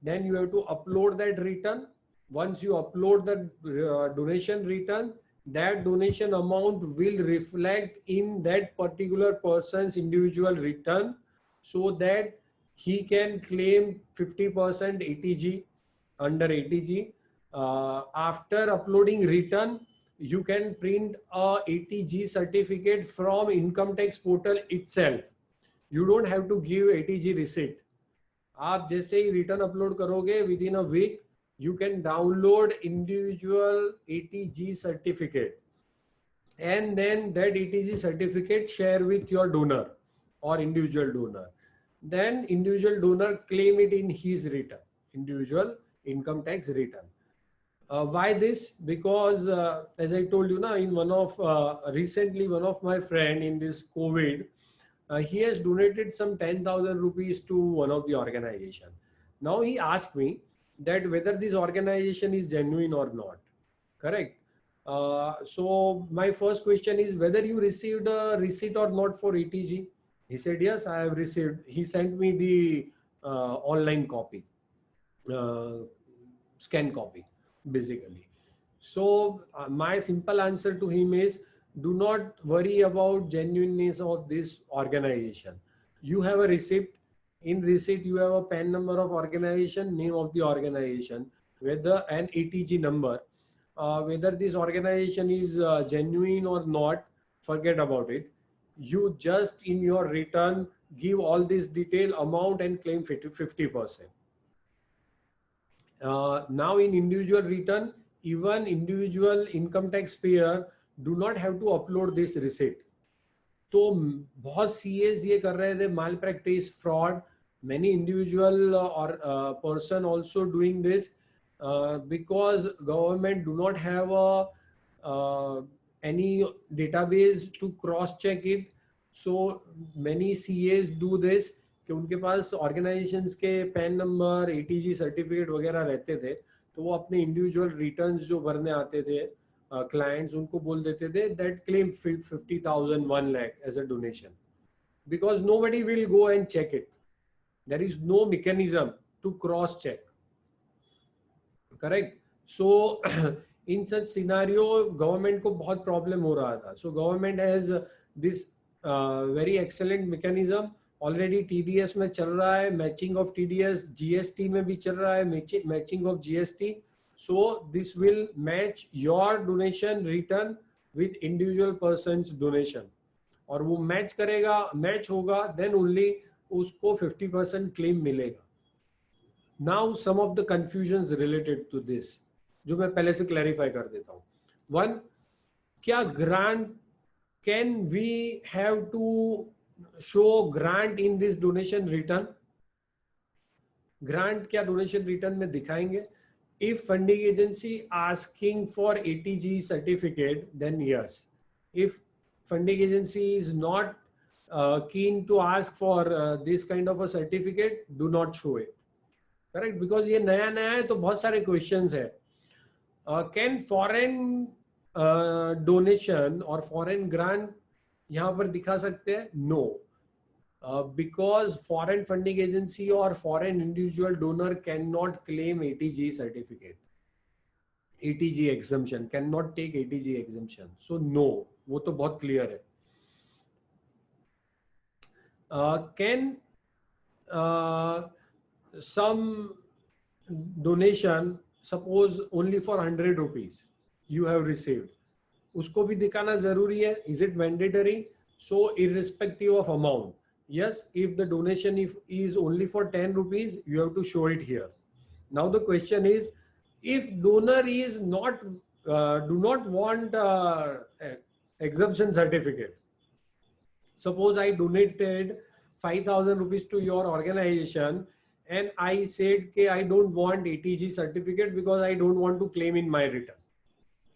A: Then you have to upload that return. Once you upload the donation return, that donation amount will reflect in that particular person's individual return so that he can claim 50% ATG. under ATG. After uploading return, you can print a ATG certificate from income tax portal itself. You don't have to give ATG receipt. आप जैसे ही return upload करोगे within a week, you can download individual ATG certificate, and then that ATG certificate share with your donor or individual donor. Then individual donor claim it in his return, individual income tax return. Why this? Because as I told you now, in one of recently one of my friend in this COVID, he has donated some 10,000 rupees to one of the organization. Now he asked me that whether this organization is genuine or not. Correct. So my first question is whether you received a receipt or not for ATG. He said yes, I have received. He sent me the online copy, scan copy, basically. So my simple answer to him is, do not worry about genuineness of this organization. You have a receipt. In receipt, you have a PAN number of organization, name of the organization, whether an ATG number. Whether this organization is genuine or not, forget about it. You just in your return give all this detail, amount, and claim 50%. Now in individual return, even individual income tax payer do not have to upload this receipt. तो बहुत CAs ये कर रहे थे malpractice, fraud. Many individual or person also doing this because government do not have a any database to cross check it. So many CAs do this कि उनके पास organizations के PAN number, ATG certificate वगैरह रहते थे, तो वो अपने individual returns जो भरने आते थे clients, उनको बोल देते थे that claim 50,000, 1 lakh as a donation, because nobody will go and check it. There is no mechanism to cross check. Correct. So in such scenario, government को बहुत problem हो रहा था. So government has this very excellent mechanism. Already TDS में चल रहा है, matching of TDS, GST में भी चल रहा है, matching of GST. So this will match your donation return with individual person's donation. और वो match करेगा, match होगा, then only उसको 50% claim मिलेगा. Now some of the confusions related to this, जो मैं पहले से clarify कर देता हूँ. One, क्या grant, can we have to show grant in this donation return? Grant क्या donation return में दिखाएंगे? If funding agency asking for ATG certificate, then yes. If funding agency is not keen to ask for this kind of a certificate, do not show it. Correct? Because ये नया नया है तो बहुत सारे questions है. Can foreign donation or foreign grant यहाँ पर दिखा सकते हैं? No. Because foreign funding agency or foreign individual donor cannot claim ATG certificate. ATG exemption, cannot take ATG exemption. So no, वो तो बहुत clear है. Can some donation, suppose only for 100 rupees you have received, उसको भी दिखाना जरूरी है? Is it mandatory? So irrespective of amount, yes, if the donation is only for 10 rupees, you have to show it here. Now the question is, if donor is not do not want exemption certificate, suppose I donated 5,000 rupees to your organization and I said that I don't want ATG certificate because I don't want to claim in my return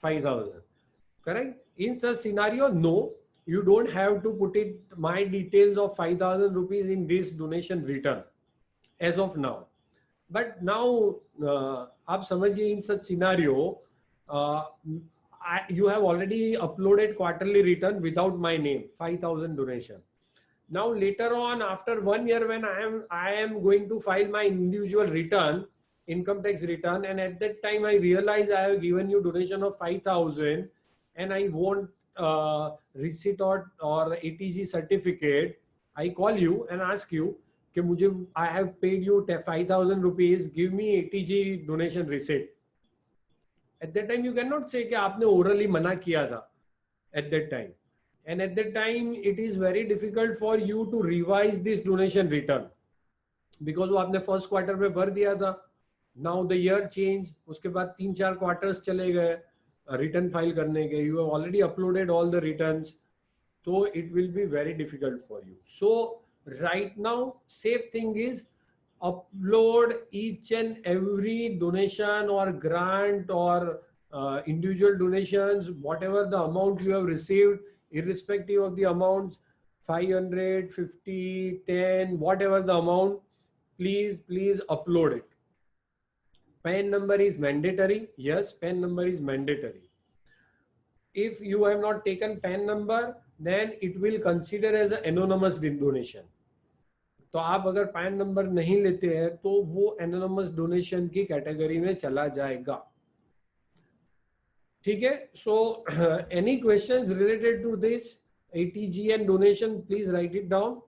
A: 5,000. Correct? In such scenario, no, you don't have to put it my details of 5,000 rupees in this donation return as of now. But now, आप समझिए, in such scenario, you have already uploaded quarterly return without my name, 5,000 donation. Now later on, after 1 year, when I am going to file my individual return, income tax return, and at that time I realize I have given you donation of 5,000 and I want receipt or ATG certificate, I call you and ask you, कि मुझे I have paid you 5,000 rupees, give me ATG donation receipt. At that time you can not say कि आपने orally मना किया था at that time. And at that time it is very difficult for you to revise this donation return, because वो आपने first quarter में भर दिया था. नाउ द ईयर चेंज, उसके बाद 3-4 क्वार्टर्स चले गए रिटर्न फाइल करने के, you have already uploaded all the returns, तो it will be very difficult for you. So right now safe thing is upload each and every donation or grant or individual donations, whatever the amount you have received, irrespective of the amounts, 500, 50, 10, whatever the amount, please upload it. PAN number is mandatory. Yes, PAN number is mandatory. If you have not taken PAN number, then it will consider as an anonymous donation. तो आप अगर pan number नहीं लेते हैं तो वो anonymous donation की category में चला जाएगा. ठीक है. So any questions related to this ATG and donation, please write it down.